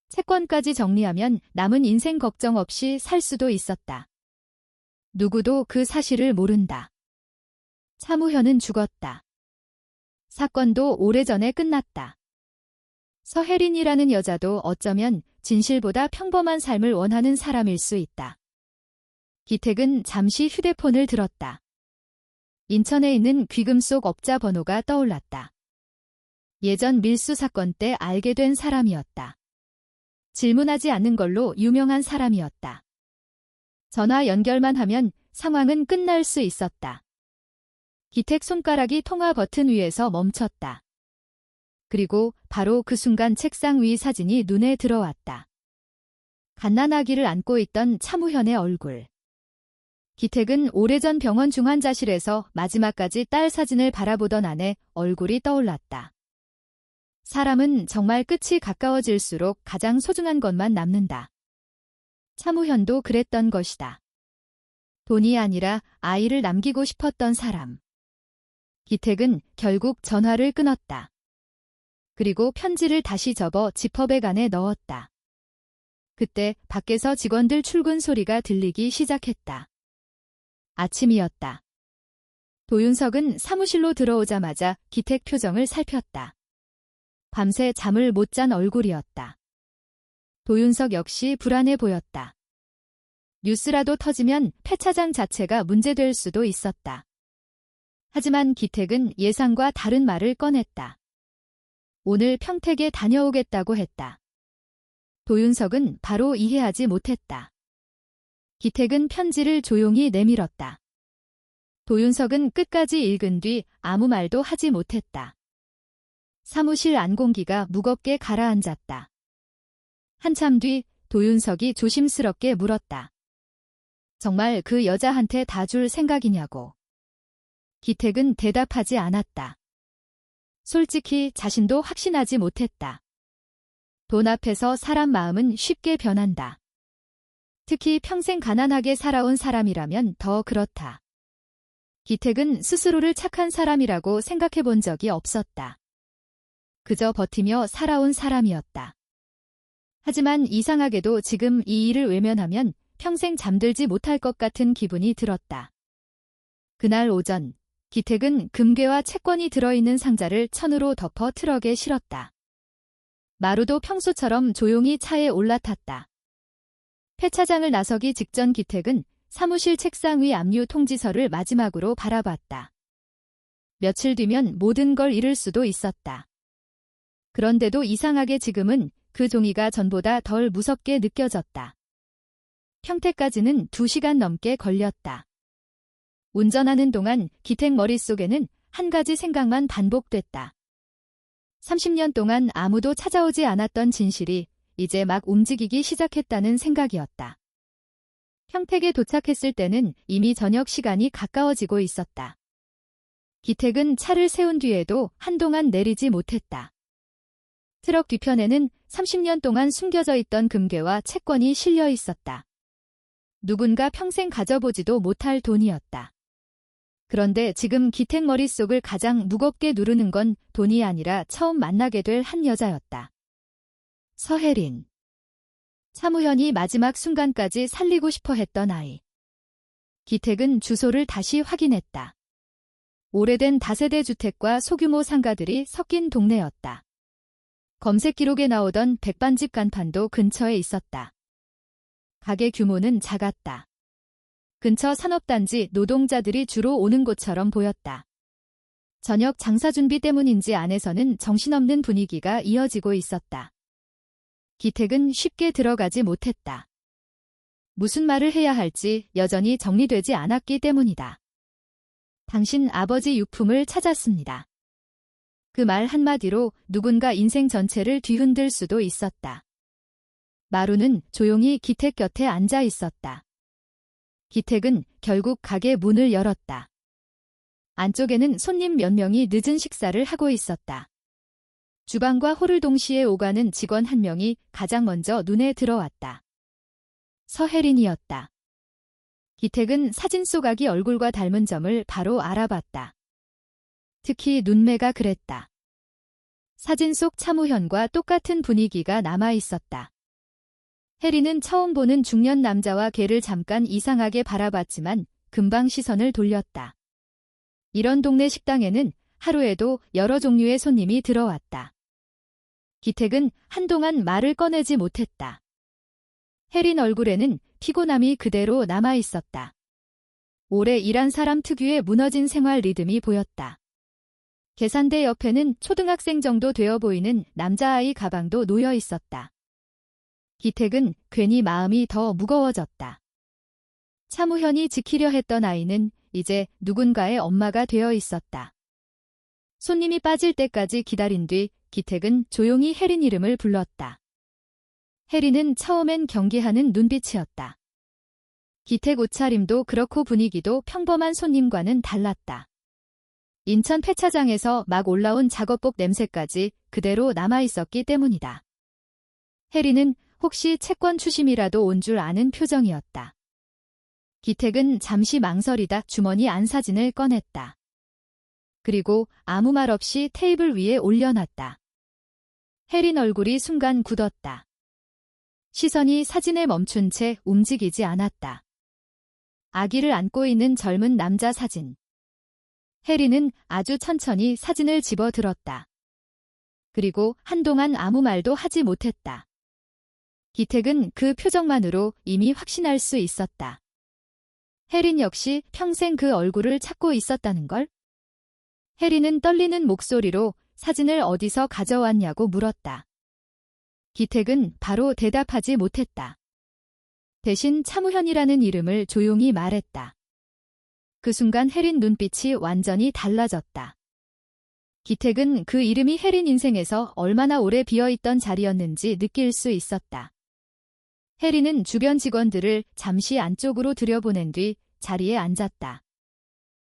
채권까지 정리하면 남은 인생 걱정 없이 살 수도 있었다. 누구도 그 사실을 모른다. 차무현은 죽었다. 사건도 오래전에 끝났다. 서혜린이라는 여자도 어쩌면 진실보다 평범한 삶을 원하는 사람일 수 있다. 기택은 잠시 휴대폰을 들었다. 인천에 있는 귀금속 업자 번호가 떠올랐다. 예전 밀수 사건 때 알게 된 사람이었다. 질문하지 않는 걸로 유명한 사람이었다. 전화 연결만 하면 상황은 끝날 수 있었다. 기택 손가락이 통화 버튼 위에서 멈췄다. 그리고 바로 그 순간 책상 위 사진이 눈에 들어왔다. 갓난아기를 안고 있던 차무현의 얼굴. 기택은 오래전 병원 중환자실에서 마지막까지 딸 사진을 바라보던 아내 얼굴이 떠올랐다. 사람은 정말 끝이 가까워질수록 가장 소중한 것만 남는다. 차무현도 그랬던 것이다. 돈이 아니라 아이를 남기고 싶었던 사람. 기택은 결국 전화를 끊었다. 그리고 편지를 다시 접어 지퍼백 안에 넣었다. 그때 밖에서 직원들 출근 소리가 들리기 시작했다. 아침이었다. 도윤석은 사무실로 들어오자마자 기택 표정을 살폈다. 밤새 잠을 못 잔 얼굴이었다. 도윤석 역시 불안해 보였다. 뉴스라도 터지면 폐차장 자체가 문제될 수도 있었다. 하지만 기택은 예상과 다른 말을 꺼냈다. 오늘 평택에 다녀오겠다고 했다. 도윤석은 바로 이해하지 못했다. 기택은 편지를 조용히 내밀었다. 도윤석은 끝까지 읽은 뒤 아무 말도 하지 못했다. 사무실 안공기가 무겁게 가라앉았다. 한참 뒤 도윤석이 조심스럽게 물었다. 정말 그 여자한테 다 줄 생각이냐고. 기택은 대답하지 않았다. 솔직히 자신도 확신하지 못했다. 돈 앞에서 사람 마음은 쉽게 변한다. 특히 평생 가난하게 살아온 사람이라면 더 그렇다. 기택은 스스로를 착한 사람이라고 생각해 본 적이 없었다. 그저 버티며 살아온 사람이었다. 하지만 이상하게도 지금 이 일을 외면하면 평생 잠들지 못할 것 같은 기분이 들었다. 그날 오전, 기택은 금괴와 채권이 들어있는 상자를 천으로 덮어 트럭에 실었다. 마루도 평소처럼 조용히 차에 올라탔다. 폐차장을 나서기 직전 기택은 사무실 책상 위 압류 통지서를 마지막으로 바라봤다. 며칠 뒤면 모든 걸 잃을 수도 있었다. 그런데도 이상하게 지금은 그 종이가 전보다 덜 무섭게 느껴졌다. 평택까지는 2시간 넘게 걸렸다. 운전하는 동안 기택 머릿속에는 한 가지 생각만 반복됐다. 30년 동안 아무도 찾아오지 않았던 진실이 이제 막 움직이기 시작했다는 생각이었다. 평택에 도착했을 때는 이미 저녁 시간이 가까워지고 있었다. 기택은 차를 세운 뒤에도 한동안 내리지 못했다. 트럭 뒤편에는 30년 동안 숨겨져 있던 금괴와 채권이 실려 있었다. 누군가 평생 가져보지도 못할 돈이었다. 그런데 지금 기택 머릿속을 가장 무겁게 누르는 건 돈이 아니라 처음 만나게 될 한 여자였다. 서혜린. 차무현이 마지막 순간까지 살리고 싶어 했던 아이. 기택은 주소를 다시 확인했다. 오래된 다세대 주택과 소규모 상가들이 섞인 동네였다. 검색 기록에 나오던 백반집 간판도 근처에 있었다. 가게 규모는 작았다. 근처 산업단지 노동자들이 주로 오는 곳처럼 보였다. 저녁 장사 준비 때문인지 안에서는 정신없는 분위기가 이어지고 있었다. 기택은 쉽게 들어가지 못했다. 무슨 말을 해야 할지 여전히 정리되지 않았기 때문이다. 당신 아버지 유품을 찾았습니다. 그 말 한마디로 누군가 인생 전체를 뒤흔들 수도 있었다. 마루는 조용히 기택 곁에 앉아 있었다. 기택은 결국 가게 문을 열었다. 안쪽에는 손님 몇 명이 늦은 식사를 하고 있었다. 주방과 홀을 동시에 오가는 직원 한 명이 가장 먼저 눈에 들어왔다. 서혜린이었다. 기택은 사진 속 아기 얼굴과 닮은 점을 바로 알아봤다. 특히 눈매가 그랬다. 사진 속 차무현과 똑같은 분위기가 남아 있었다. 혜린은 처음 보는 중년 남자와 걔를 잠깐 이상하게 바라봤지만 금방 시선을 돌렸다. 이런 동네 식당에는 하루에도 여러 종류의 손님이 들어왔다. 기택은 한동안 말을 꺼내지 못했다. 혜린 얼굴에는 피곤함이 그대로 남아 있었다. 오래 일한 사람 특유의 무너진 생활 리듬이 보였다. 계산대 옆에는 초등학생 정도 되어 보이는 남자아이 가방도 놓여 있었다. 기택은 괜히 마음이 더 무거워졌다. 차무현이 지키려 했던 아이는 이제 누군가의 엄마가 되어 있었다. 손님이 빠질 때까지 기다린 뒤 기택은 조용히 혜린 이름을 불렀다. 혜린은 처음엔 경계하는 눈빛이었다. 기택 옷차림도 그렇고 분위기도 평범한 손님과는 달랐다. 인천 폐차장에서 막 올라온 작업복 냄새까지 그대로 남아있었기 때문이다. 혜린은 혹시 채권 추심이라도 온 줄 아는 표정이었다. 기택은 잠시 망설이다 주머니 안 사진을 꺼냈다. 그리고 아무 말 없이 테이블 위에 올려놨다. 혜린 얼굴이 순간 굳었다. 시선이 사진에 멈춘 채 움직이지 않았다. 아기를 안고 있는 젊은 남자 사진. 해리는 아주 천천히 사진을 집어들었다. 그리고 한동안 아무 말도 하지 못했다. 기택은 그 표정만으로 이미 확신할 수 있었다. 해린 역시 평생 그 얼굴을 찾고 있었다는 걸? 해리는 떨리는 목소리로 사진을 어디서 가져왔냐고 물었다. 기택은 바로 대답하지 못했다. 대신 차무현이라는 이름을 조용히 말했다. 그 순간 해린 눈빛이 완전히 달라졌다. 기택은 그 이름이 해린 인생에서 얼마나 오래 비어있던 자리였는지 느낄 수 있었다. 해리는 주변 직원들을 잠시 안쪽으로 들여보낸 뒤 자리에 앉았다.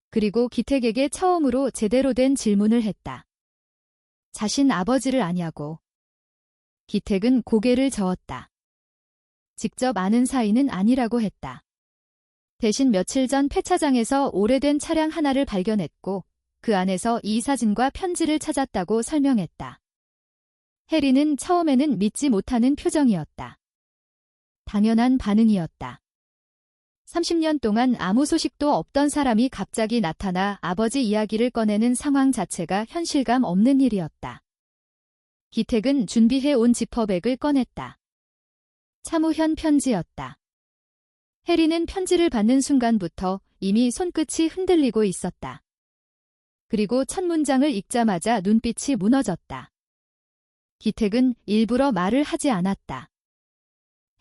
그리고 기택에게 처음으로 제대로 된 질문을 했다. 자신 아버지를 아냐고. 기택은 고개를 저었다. 직접 아는 사이는 아니라고 했다. 대신 며칠 전 폐차장에서 오래된 차량 하나를 발견했고 그 안에서 이 사진과 편지를 찾았다고 설명했다. 해리는 처음에는 믿지 못하는 표정이었다. 당연한 반응이었다. 30년 동안 아무 소식도 없던 사람이 갑자기 나타나 아버지 이야기를 꺼내는 상황 자체가 현실감 없는 일이었다. 기택은 준비해 온 지퍼백을 꺼냈다. 차무현 편지였다. 해리는 편지를 받는 순간부터 이미 손끝이 흔들리고 있었다. 그리고 첫 문장을 읽자마자 눈빛이 무너졌다. 기택은 일부러 말을 하지 않았다.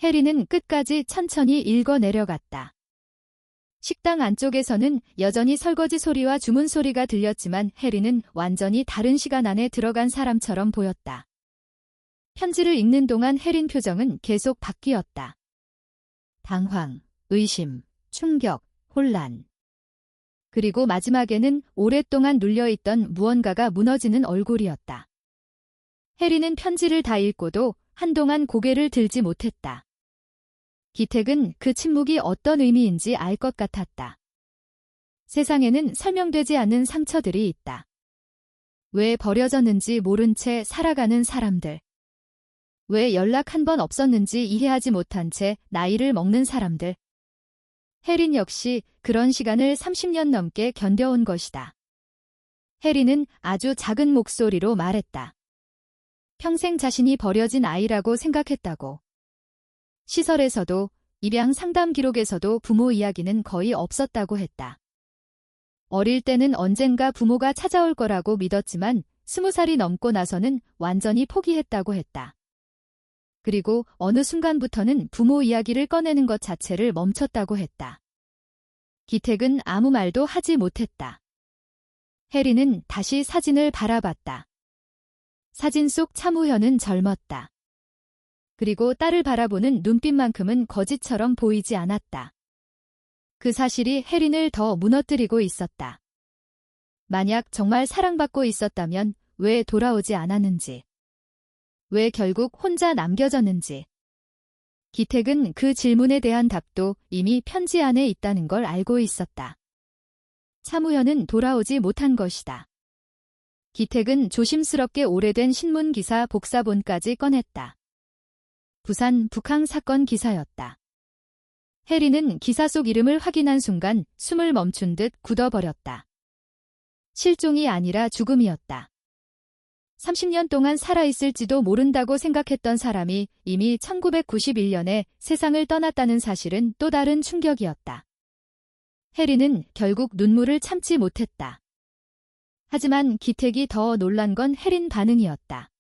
해리는 끝까지 천천히 읽어 내려갔다. 식당 안쪽에서는 여전히 설거지 소리와 주문 소리가 들렸지만 해리는 완전히 다른 시간 안에 들어간 사람처럼 보였다. 편지를 읽는 동안 해린 표정은 계속 바뀌었다. 당황, 의심, 충격, 혼란. 그리고 마지막에는 오랫동안 눌려있던 무언가가 무너지는 얼굴이었다. 해리는 편지를 다 읽고도 한동안 고개를 들지 못했다. 기택은 그 침묵이 어떤 의미인지 알 것 같았다. 세상에는 설명되지 않는 상처들이 있다. 왜 버려졌는지 모른 채 살아가는 사람들. 왜 연락 한 번 없었는지 이해하지 못한 채 나이를 먹는 사람들. 해린 역시 그런 시간을 30년 넘게 견뎌온 것이다. 해리는 아주 작은 목소리로 말했다. 평생 자신이 버려진 아이라고 생각했다고. 시설에서도 입양 상담 기록에서도 부모 이야기는 거의 없었다고 했다. 어릴 때는 언젠가 부모가 찾아올 거라고 믿었지만 20살이 넘고 나서는 완전히 포기했다고 했다. 그리고 어느 순간부터는 부모 이야기를 꺼내는 것 자체를 멈췄다고 했다. 기택은 아무 말도 하지 못했다. 해리는 다시 사진을 바라봤다. 사진 속 차무현은 젊었다. 그리고 딸을 바라보는 눈빛만큼은 거짓처럼 보이지 않았다. 그 사실이 해린을 더 무너뜨리고 있었다. 만약 정말 사랑받고 있었다면 왜 돌아오지 않았는지. 왜 결국 혼자 남겨졌는지. 기택은 그 질문에 대한 답도 이미 편지 안에 있다는 걸 알고 있었다. 차무현은 돌아오지 못한 것이다. 기택은 조심스럽게 오래된 신문기사 복사본까지 꺼냈다. 부산 북항 사건 기사였다. 해리는 기사 속 이름을 확인한 순간 숨을 멈춘 듯 굳어버렸다. 실종이 아니라 죽음이었다. 30년 동안 살아있을지도 모른다고 생각했던 사람이 이미 1991년에 세상을 떠났다는 사실은 또 다른 충격이었다. 해리는 결국 눈물을 참지 못했다. 하지만 기택이 더 놀란 건 해린 반응이었다.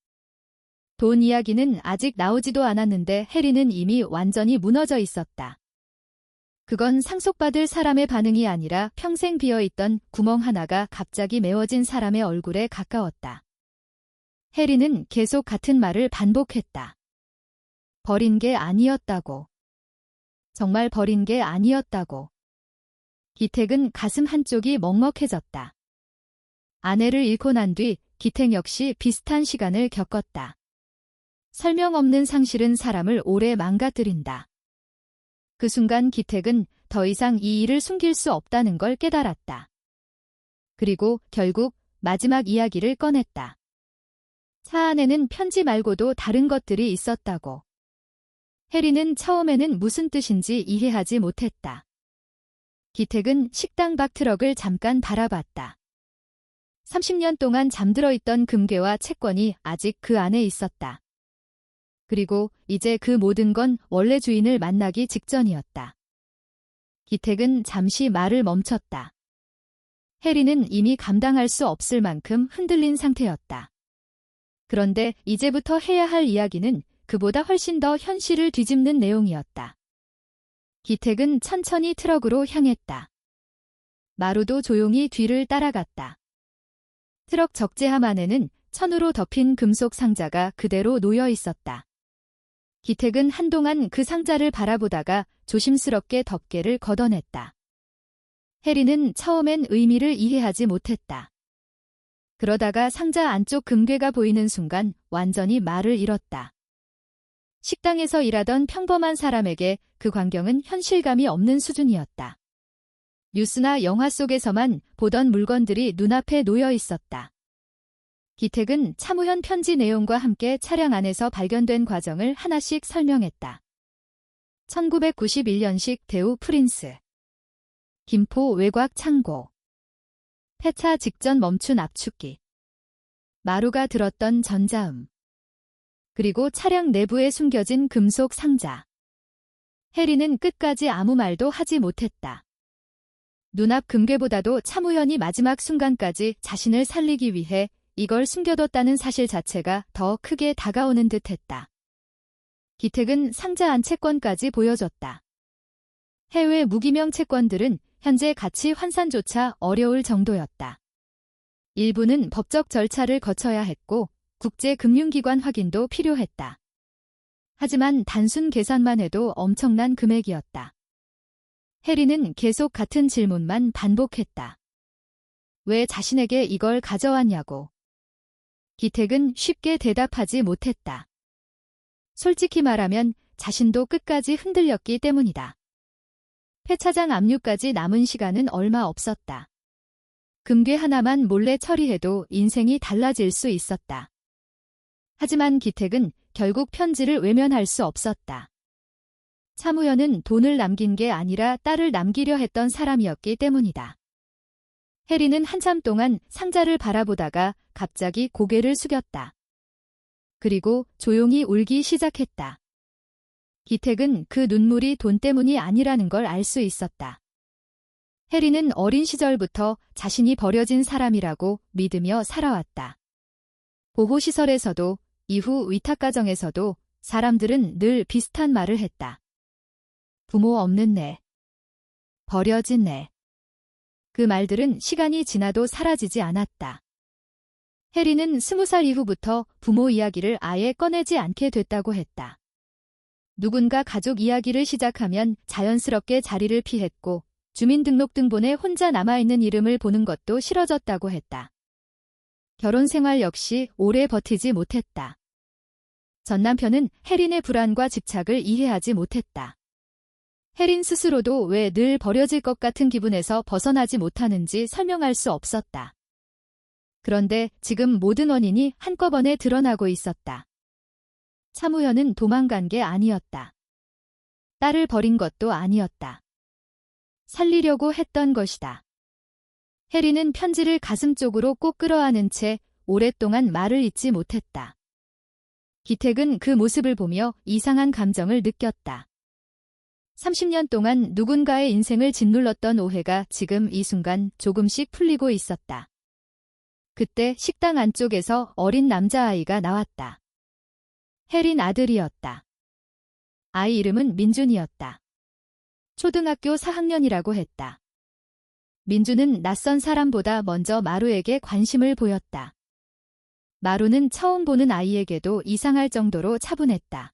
돈 이야기는 아직 나오지도 않았는데 해리는 이미 완전히 무너져 있었다. 그건 상속받을 사람의 반응이 아니라 평생 비어있던 구멍 하나가 갑자기 메워진 사람의 얼굴에 가까웠다. 해리는 계속 같은 말을 반복했다. 버린 게 아니었다고. 정말 버린 게 아니었다고. 기택은 가슴 한쪽이 먹먹해졌다. 아내를 잃고 난 뒤 기택 역시 비슷한 시간을 겪었다. 설명 없는 상실은 사람을 오래 망가뜨린다. 그 순간 기택은 더 이상 이 일을 숨길 수 없다는 걸 깨달았다. 그리고 결국 마지막 이야기를 꺼냈다. 차 안에는 편지 말고도 다른 것들이 있었다고. 해리는 처음에는 무슨 뜻인지 이해하지 못했다. 기택은 식당 밖 트럭을 잠깐 바라봤다. 30년 동안 잠들어 있던 금괴와 채권이 아직 그 안에 있었다. 그리고 이제 그 모든 건 원래 주인을 만나기 직전이었다. 기택은 잠시 말을 멈췄다. 해리는 이미 감당할 수 없을 만큼 흔들린 상태였다. 그런데 이제부터 해야 할 이야기는 그보다 훨씬 더 현실을 뒤집는 내용이었다. 기택은 천천히 트럭으로 향했다. 마루도 조용히 뒤를 따라갔다. 트럭 적재함 안에는 천으로 덮인 금속 상자가 그대로 놓여 있었다. 기택은 한동안 그 상자를 바라보다가 조심스럽게 덮개를 걷어냈다. 해리는 처음엔 의미를 이해하지 못했다. 그러다가 상자 안쪽 금괴가 보이는 순간 완전히 말을 잃었다. 식당에서 일하던 평범한 사람에게 그 광경은 현실감이 없는 수준이었다. 뉴스나 영화 속에서만 보던 물건들이 눈앞에 놓여 있었다. 기택은 차무현 편지 내용과 함께 차량 안에서 발견된 과정을 하나씩 설명했다. 1991년식 대우 프린스. 김포 외곽 창고. 폐차 직전 멈춘 압축기. 마루가 들었던 전자음. 그리고 차량 내부에 숨겨진 금속 상자. 해리는 끝까지 아무 말도 하지 못했다. 눈앞 금괴보다도 차무현이 마지막 순간까지 자신을 살리기 위해 이걸 숨겨뒀다는 사실 자체가 더 크게 다가오는 듯했다. 기택은 상자 안 채권까지 보여줬다. 해외 무기명 채권들은 현재 가치 환산조차 어려울 정도였다. 일부는 법적 절차를 거쳐야 했고 국제금융기관 확인도 필요했다. 하지만 단순 계산만 해도 엄청난 금액이었다. 해리는 계속 같은 질문만 반복했다. 왜 자신에게 이걸 가져왔냐고. 기택은 쉽게 대답하지 못했다. 솔직히 말하면 자신도 끝까지 흔들렸기 때문이다. 폐차장 압류까지 남은 시간은 얼마 없었다. 금괴 하나만 몰래 처리해도 인생이 달라질 수 있었다. 하지만 기택은 결국 편지를 외면할 수 없었다. 차무현은 돈을 남긴 게 아니라 딸을 남기려 했던 사람이었기 때문이다. 해리는 한참 동안 상자를 바라보다가 갑자기 고개를 숙였다. 그리고 조용히 울기 시작했다. 기택은 그 눈물이 돈 때문이 아니라는 걸 알 수 있었다. 해리는 어린 시절부터 자신이 버려진 사람이라고 믿으며 살아왔다. 보호시설에서도 이후 위탁가정에서도 사람들은 늘 비슷한 말을 했다. 부모 없는 애. 버려진 애. 그 말들은 시간이 지나도 사라지지 않았다. 해리는 20살 이후부터 부모 이야기를 아예 꺼내지 않게 됐다고 했다. 누군가 가족 이야기를 시작하면 자연스럽게 자리를 피했고 주민등록등본에 혼자 남아있는 이름을 보는 것도 싫어졌다고 했다. 결혼 생활 역시 오래 버티지 못했다. 전 남편은 해린의 불안과 집착을 이해하지 못했다. 해린 스스로도 왜 늘 버려질 것 같은 기분에서 벗어나지 못하는지 설명할 수 없었다. 그런데 지금 모든 원인이 한꺼번에 드러나고 있었다. 차무현은 도망간 게 아니었다. 딸을 버린 것도 아니었다. 살리려고 했던 것이다. 해리는 편지를 가슴 쪽으로 꼭 끌어안은 채 오랫동안 말을 잇지 못했다. 기택은 그 모습을 보며 이상한 감정을 느꼈다. 30년 동안 누군가의 인생을 짓눌렀던 오해가 지금 이 순간 조금씩 풀리고 있었다. 그때 식당 안쪽에서 어린 남자아이가 나왔다. 해린 아들이었다. 아이 이름은 민준이었다. 초등학교 4학년이라고 했다. 민준은 낯선 사람보다 먼저 마루에게 관심을 보였다. 마루는 처음 보는 아이에게도 이상할 정도로 차분했다.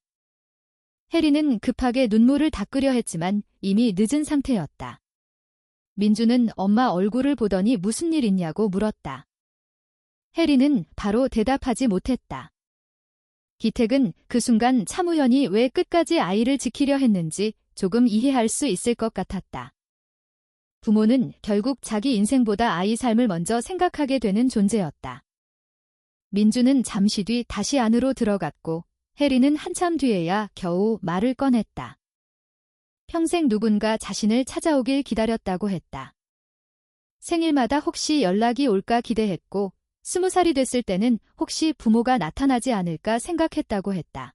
해리는 급하게 눈물을 닦으려 했지만 이미 늦은 상태였다. 민준은 엄마 얼굴을 보더니 무슨 일 있냐고 물었다. 해리는 바로 대답하지 못했다. 기택은 그 순간 차무현이 왜 끝까지 아이를 지키려 했는지 조금 이해할 수 있을 것 같았다. 부모는 결국 자기 인생보다 아이 삶을 먼저 생각하게 되는 존재였다. 민주는 잠시 뒤 다시 안으로 들어갔고 해리는 한참 뒤에야 겨우 말을 꺼냈다. 평생 누군가 자신을 찾아오길 기다렸다고 했다. 생일마다 혹시 연락이 올까 기대했고 20살이 됐을 때는 혹시 부모가 나타나지 않을까 생각했다고 했다.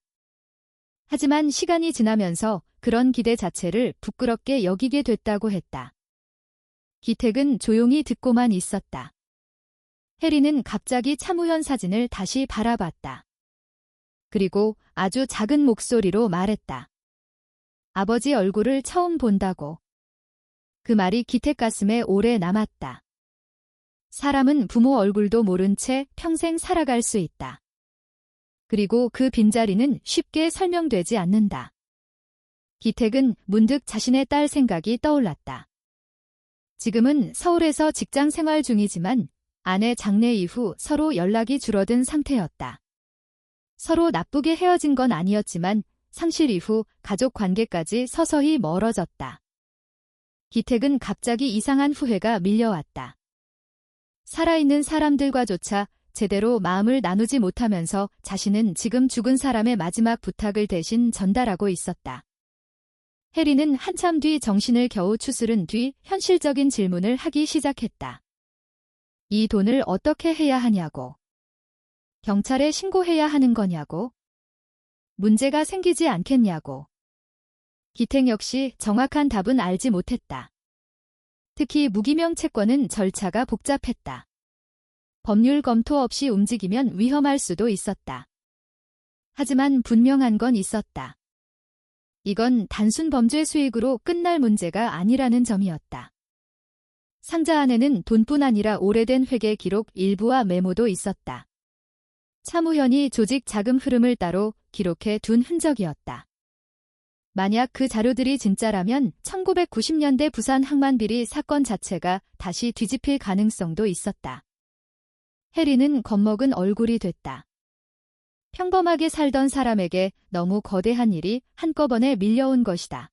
하지만 시간이 지나면서 그런 기대 자체를 부끄럽게 여기게 됐다고 했다. 기택은 조용히 듣고만 있었다. 해리는 갑자기 차무현 사진을 다시 바라봤다. 그리고 아주 작은 목소리로 말했다. 아버지 얼굴을 처음 본다고. 그 말이 기택 가슴에 오래 남았다. 사람은 부모 얼굴도 모른 채 평생 살아갈 수 있다. 그리고 그 빈자리는 쉽게 설명되지 않는다. 기택은 문득 자신의 딸 생각이 떠올랐다. 지금은 서울에서 직장 생활 중이지만 아내 장례 이후 서로 연락이 줄어든 상태였다. 서로 나쁘게 헤어진 건 아니었지만 상실 이후 가족 관계까지 서서히 멀어졌다. 기택은 갑자기 이상한 후회가 밀려왔다. 살아있는 사람들과조차 제대로 마음을 나누지 못하면서 자신은 지금 죽은 사람의 마지막 부탁을 대신 전달하고 있었다. 해리는 한참 뒤 정신을 겨우 추스른 뒤 현실적인 질문을 하기 시작했다. 이 돈을 어떻게 해야 하냐고. 경찰에 신고해야 하는 거냐고. 문제가 생기지 않겠냐고. 기택 역시 정확한 답은 알지 못했다. 특히 무기명 채권은 절차가 복잡했다. 법률 검토 없이 움직이면 위험할 수도 있었다. 하지만 분명한 건 있었다. 이건 단순 범죄 수익으로 끝날 문제가 아니라는 점이었다. 상자 안에는 돈뿐 아니라 오래된 회계 기록 일부와 메모도 있었다. 차무현이 조직 자금 흐름을 따로 기록해 둔 흔적이었다. 만약 그 자료들이 진짜라면 1990년대 부산 항만비리 사건 자체가 다시 뒤집힐 가능성도 있었다. 해리는 겁먹은 얼굴이 됐다. 평범하게 살던 사람에게 너무 거대한 일이 한꺼번에 밀려온 것이다.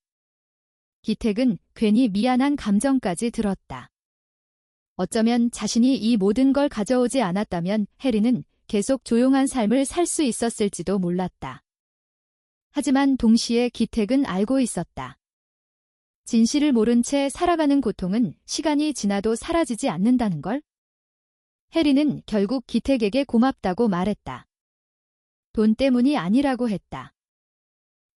기택은 괜히 미안한 감정까지 들었다. 어쩌면 자신이 이 모든 걸 가져오지 않았다면 해리는 계속 조용한 삶을 살 수 있었을지도 몰랐다. 하지만 동시에 기택은 알고 있었다. 진실을 모른 채 살아가는 고통은 시간이 지나도 사라지지 않는다는 걸. 해리는 결국 기택에게 고맙다고 말했다. 돈 때문이 아니라고 했다.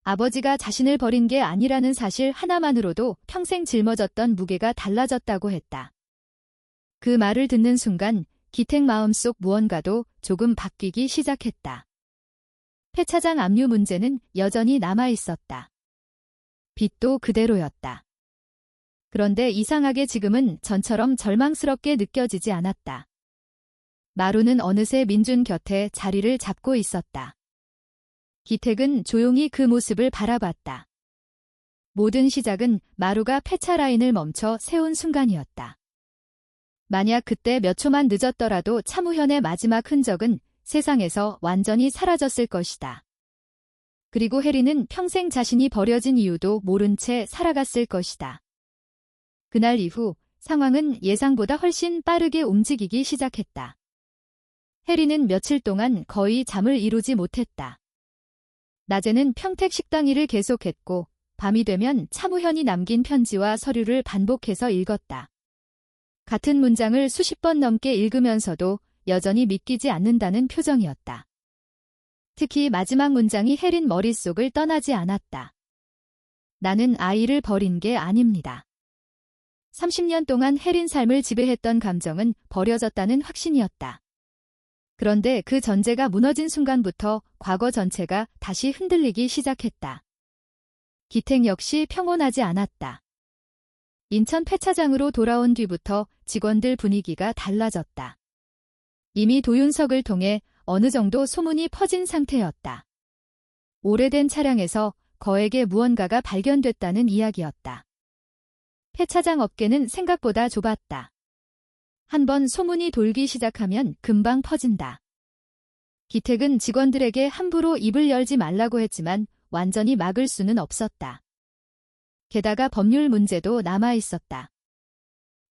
아버지가 자신을 버린 게 아니라는 사실 하나만으로도 평생 짊어졌던 무게가 달라졌다고 했다. 그 말을 듣는 순간 기택 마음속 무언가도 조금 바뀌기 시작했다. 폐차장 압류 문제는 여전히 남아있었다. 빚도 그대로였다. 그런데 이상하게 지금은 전처럼 절망스럽게 느껴지지 않았다. 마루는 어느새 민준 곁에 자리를 잡고 있었다. 기택은 조용히 그 모습을 바라봤다. 모든 시작은 마루가 폐차 라인을 멈춰 세운 순간이었다. 만약 그때 몇 초만 늦었더라도 차무현의 마지막 흔적은 세상에서 완전히 사라졌을 것이다. 그리고 해리는 평생 자신이 버려진 이유도 모른 채 살아갔을 것이다. 그날 이후 상황은 예상보다 훨씬 빠르게 움직이기 시작했다. 해리는 며칠 동안 거의 잠을 이루지 못했다. 낮에는 평택 식당 일을 계속했고 밤이 되면 차무현이 남긴 편지와 서류를 반복해서 읽었다. 같은 문장을 수십 번 넘게 읽으면서도 여전히 믿기지 않는다는 표정이었다. 특히 마지막 문장이 해린 머릿속을 떠나지 않았다. 나는 아이를 버린 게 아닙니다. 30년 동안 해린 삶을 지배했던 감정은 버려졌다는 확신이었다. 그런데 그 전제가 무너진 순간부터 과거 전체가 다시 흔들리기 시작했다. 기택 역시 평온하지 않았다. 인천 폐차장으로 돌아온 뒤부터 직원들 분위기가 달라졌다. 이미 도윤석을 통해 어느 정도 소문이 퍼진 상태였다. 오래된 차량에서 거액의 무언가가 발견됐다는 이야기였다. 폐차장 업계는 생각보다 좁았다. 한번 소문이 돌기 시작하면 금방 퍼진다. 기택은 직원들에게 함부로 입을 열지 말라고 했지만 완전히 막을 수는 없었다. 게다가 법률 문제도 남아있었다.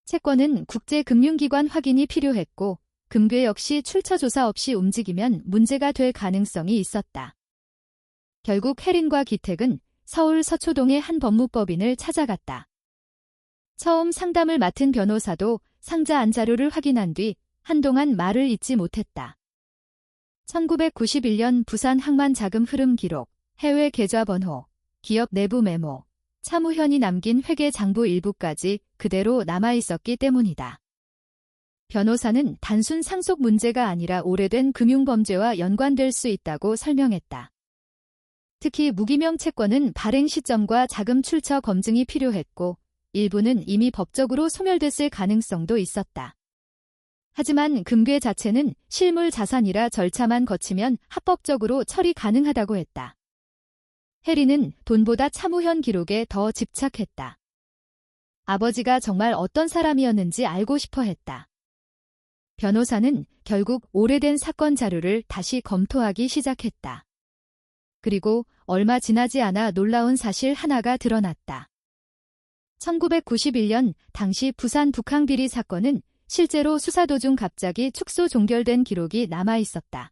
채권은 국제금융기관 확인이 필요했고 금괴 역시 출처 조사 없이 움직이면 문제가 될 가능성이 있었다. 결국 해린과 기택은 서울 서초동의 한 법무법인을 찾아갔다. 처음 상담을 맡은 변호사도 상자 안자료를 확인한 뒤 한동안 말을 잇지 못했다. 1991년 부산 항만 자금 흐름 기록, 해외 계좌 번호, 기업 내부 메모, 차무현이 남긴 회계 장부 일부까지 그대로 남아있었기 때문이다. 변호사는 단순 상속 문제가 아니라 오래된 금융범죄와 연관될 수 있다고 설명했다. 특히 무기명 채권은 발행 시점과 자금 출처 검증이 필요했고 일부는 이미 법적으로 소멸됐을 가능성도 있었다. 하지만 금괴 자체는 실물 자산이라 절차만 거치면 합법적으로 처리 가능하다고 했다. 해리는 돈보다 차무현 기록에 더 집착했다. 아버지가 정말 어떤 사람이었는지 알고 싶어 했다. 변호사는 결국 오래된 사건 자료를 다시 검토하기 시작했다. 그리고 얼마 지나지 않아 놀라운 사실 하나가 드러났다. 1991년 당시 부산 북항비리 사건은 실제로 수사 도중 갑자기 축소 종결된 기록이 남아있었다.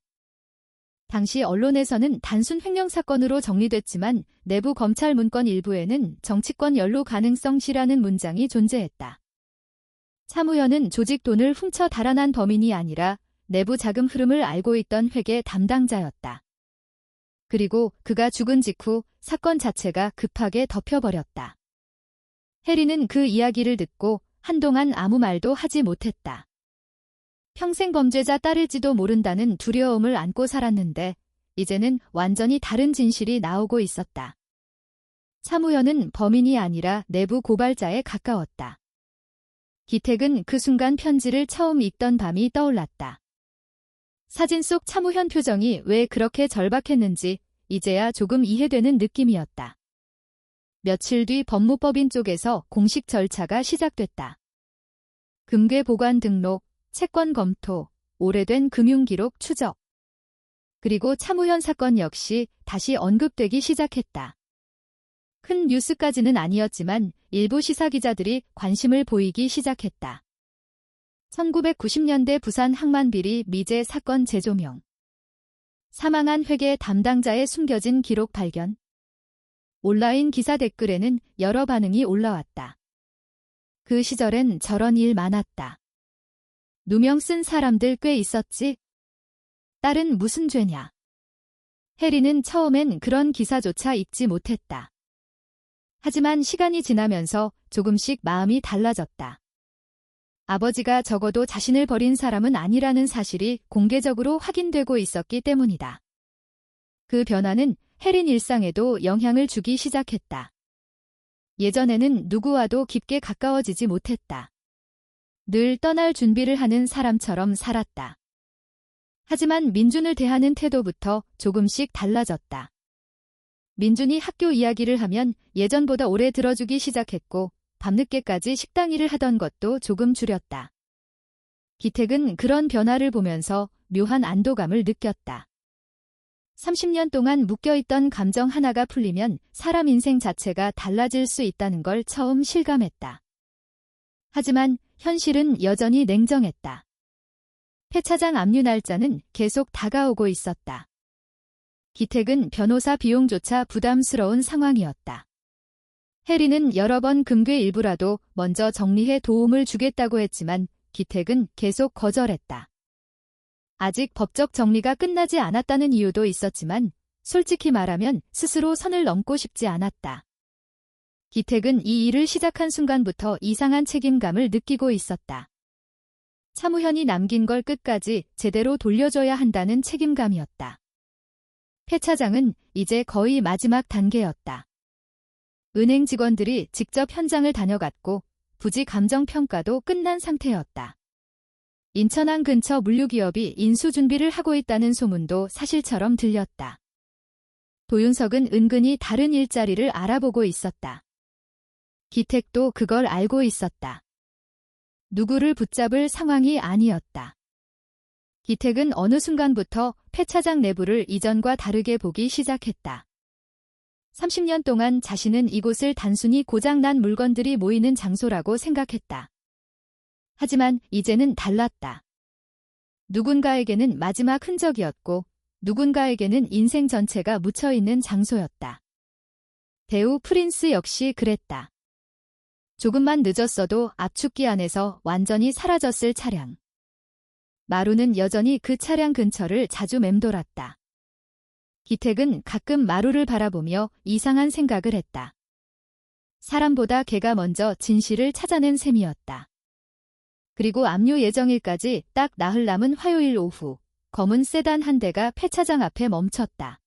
당시 언론에서는 단순 횡령 사건으로 정리됐지만 내부 검찰 문건 일부에는 정치권 연루 가능성시라는 문장이 존재했다. 차무현은 조직 돈을 훔쳐 달아난 범인이 아니라 내부 자금 흐름을 알고 있던 회계 담당자였다. 그리고 그가 죽은 직후 사건 자체가 급하게 덮여버렸다. 해리는 그 이야기를 듣고 한동안 아무 말도 하지 못했다. 평생 범죄자 딸일지도 모른다는 두려움을 안고 살았는데 이제는 완전히 다른 진실이 나오고 있었다. 차무현은 범인이 아니라 내부 고발자에 가까웠다. 기택은 그 순간 편지를 처음 읽던 밤이 떠올랐다. 사진 속 차무현 표정이 왜 그렇게 절박했는지 이제야 조금 이해되는 느낌이었다. 며칠 뒤 법무법인 쪽에서 공식 절차가 시작됐다. 금괴 보관 등록, 채권 검토, 오래된 금융기록 추적. 그리고 차무현 사건 역시 다시 언급되기 시작했다. 큰 뉴스까지는 아니었지만 일부 시사기자들이 관심을 보이기 시작했다. 1990년대 부산 항만비리 미제 사건 재조명. 사망한 회계 담당자의 숨겨진 기록 발견. 온라인 기사 댓글에는 여러 반응이 올라왔다. 그 시절엔 저런 일 많았다. 누명 쓴 사람들 꽤 있었지? 딸은 무슨 죄냐? 해리는 처음엔 그런 기사조차 읽지 못했다. 하지만 시간이 지나면서 조금씩 마음이 달라졌다. 아버지가 적어도 자신을 버린 사람은 아니라는 사실이 공개적으로 확인되고 있었기 때문이다. 그 변화는 해린 일상에도 영향을 주기 시작했다. 예전에는 누구와도 깊게 가까워지지 못했다. 늘 떠날 준비를 하는 사람처럼 살았다. 하지만 민준을 대하는 태도부터 조금씩 달라졌다. 민준이 학교 이야기를 하면 예전보다 오래 들어주기 시작했고 밤늦게까지 식당 일을 하던 것도 조금 줄였다. 기택은 그런 변화를 보면서 묘한 안도감을 느꼈다. 30년 동안 묶여있던 감정 하나가 풀리면 사람 인생 자체가 달라질 수 있다는 걸 처음 실감했다. 하지만 현실은 여전히 냉정했다. 폐차장 압류 날짜는 계속 다가오고 있었다. 기택은 변호사 비용조차 부담스러운 상황이었다. 해리는 여러 번 금괴 일부라도 먼저 정리해 도움을 주겠다고 했지만 기택은 계속 거절했다. 아직 법적 정리가 끝나지 않았다는 이유도 있었지만 솔직히 말하면 스스로 선을 넘고 싶지 않았다. 기택은 이 일을 시작한 순간부터 이상한 책임감을 느끼고 있었다. 차무현이 남긴 걸 끝까지 제대로 돌려줘야 한다는 책임감이었다. 폐차장은 이제 거의 마지막 단계였다. 은행 직원들이 직접 현장을 다녀갔고 부지 감정평가도 끝난 상태였다. 인천항 근처 물류기업이 인수 준비를 하고 있다는 소문도 사실처럼 들렸다. 도윤석은 은근히 다른 일자리를 알아보고 있었다. 기택도 그걸 알고 있었다. 누구를 붙잡을 상황이 아니었다. 기택은 어느 순간부터 폐차장 내부를 이전과 다르게 보기 시작했다. 30년 동안 자신은 이곳을 단순히 고장난 물건들이 모이는 장소라고 생각했다. 하지만 이제는 달랐다. 누군가에게는 마지막 흔적이었고 누군가에게는 인생 전체가 묻혀있는 장소였다. 대우 프린스 역시 그랬다. 조금만 늦었어도 압축기 안에서 완전히 사라졌을 차량. 마루는 여전히 그 차량 근처를 자주 맴돌았다. 기택은 가끔 마루를 바라보며 이상한 생각을 했다. 사람보다 걔가 먼저 진실을 찾아낸 셈이었다. 그리고 압류 예정일까지 딱 나흘 남은 화요일 오후, 검은 세단 한 대가 폐차장 앞에 멈췄다.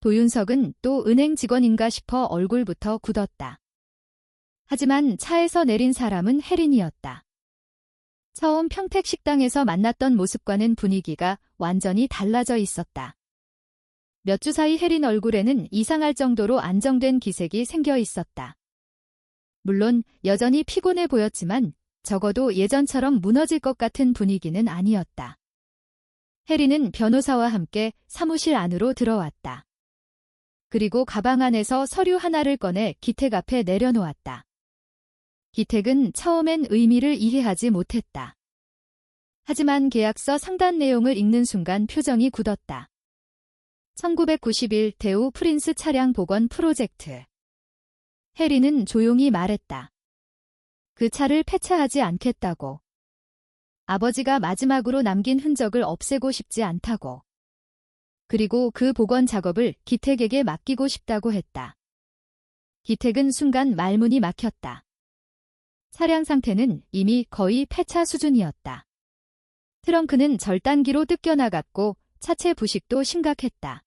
도윤석은 또 은행 직원인가 싶어 얼굴부터 굳었다. 하지만 차에서 내린 사람은 혜린이었다. 처음 평택식당에서 만났던 모습과는 분위기가 완전히 달라져 있었다. 몇 주 사이 혜린 얼굴에는 이상할 정도로 안정된 기색이 생겨 있었다. 물론 여전히 피곤해 보였지만 적어도 예전처럼 무너질 것 같은 분위기는 아니었다. 혜린은 변호사와 함께 사무실 안으로 들어왔다. 그리고 가방 안에서 서류 하나를 꺼내 기택 앞에 내려놓았다. 기택은 처음엔 의미를 이해하지 못했다. 하지만 계약서 상단 내용을 읽는 순간 표정이 굳었다. 1991 대우 프린스 차량 복원 프로젝트. 혜린은 조용히 말했다. 그 차를 폐차하지 않겠다고. 아버지가 마지막으로 남긴 흔적을 없애고 싶지 않다고. 그리고 그 복원 작업을 기택에게 맡기고 싶다고 했다. 기택은 순간 말문이 막혔다. 차량 상태는 이미 거의 폐차 수준이었다. 트렁크는 절단기로 뜯겨나갔고 차체 부식도 심각했다.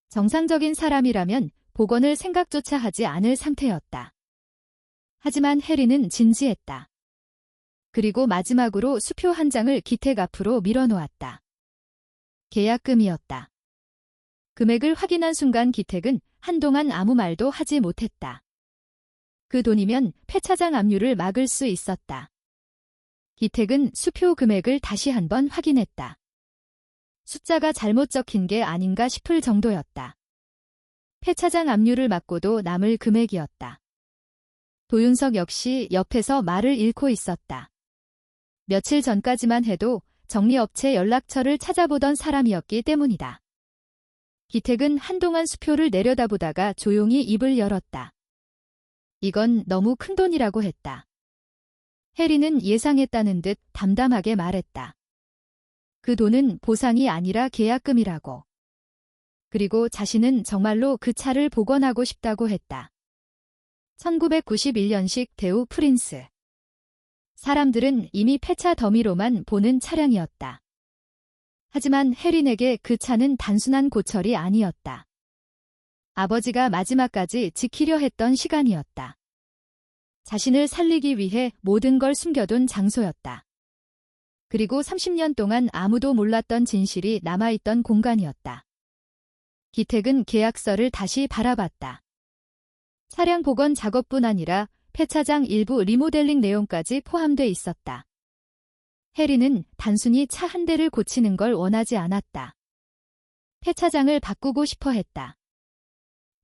정상적인 사람이라면 복원을 생각조차 하지 않을 상태였다. 하지만 혜린은 진지했다. 그리고 마지막으로 수표 한 장을 기택 앞으로 밀어놓았다. 계약금이었다. 금액을 확인한 순간 기택은 한동안 아무 말도 하지 못했다. 그 돈이면 폐차장 압류를 막을 수 있었다. 기택은 수표 금액을 다시 한번 확인했다. 숫자가 잘못 적힌 게 아닌가 싶을 정도였다. 폐차장 압류를 막고도 남을 금액이었다. 도윤석 역시 옆에서 말을 잃고 있었다. 며칠 전까지만 해도 정리업체 연락처를 찾아보던 사람이었기 때문이다. 기택은 한동안 수표를 내려다보다가 조용히 입을 열었다. 이건 너무 큰 돈이라고 했다. 혜린은 예상했다는 듯 담담하게 말했다. 그 돈은 보상이 아니라 계약금이라고. 그리고 자신은 정말로 그 차를 복원하고 싶다고 했다. 1991년식 대우 프린스. 사람들은 이미 폐차 더미로만 보는 차량이었다. 하지만 혜린에게 그 차는 단순한 고철이 아니었다. 아버지가 마지막까지 지키려 했던 시간이었다. 자신을 살리기 위해 모든 걸 숨겨둔 장소였다. 그리고 30년 동안 아무도 몰랐던 진실이 남아있던 공간이었다. 기택은 계약서를 다시 바라봤다. 차량 복원 작업뿐 아니라 폐차장 일부 리모델링 내용까지 포함돼 있었다. 혜린은 단순히 차 한 대를 고치는 걸 원하지 않았다. 폐차장을 바꾸고 싶어 했다.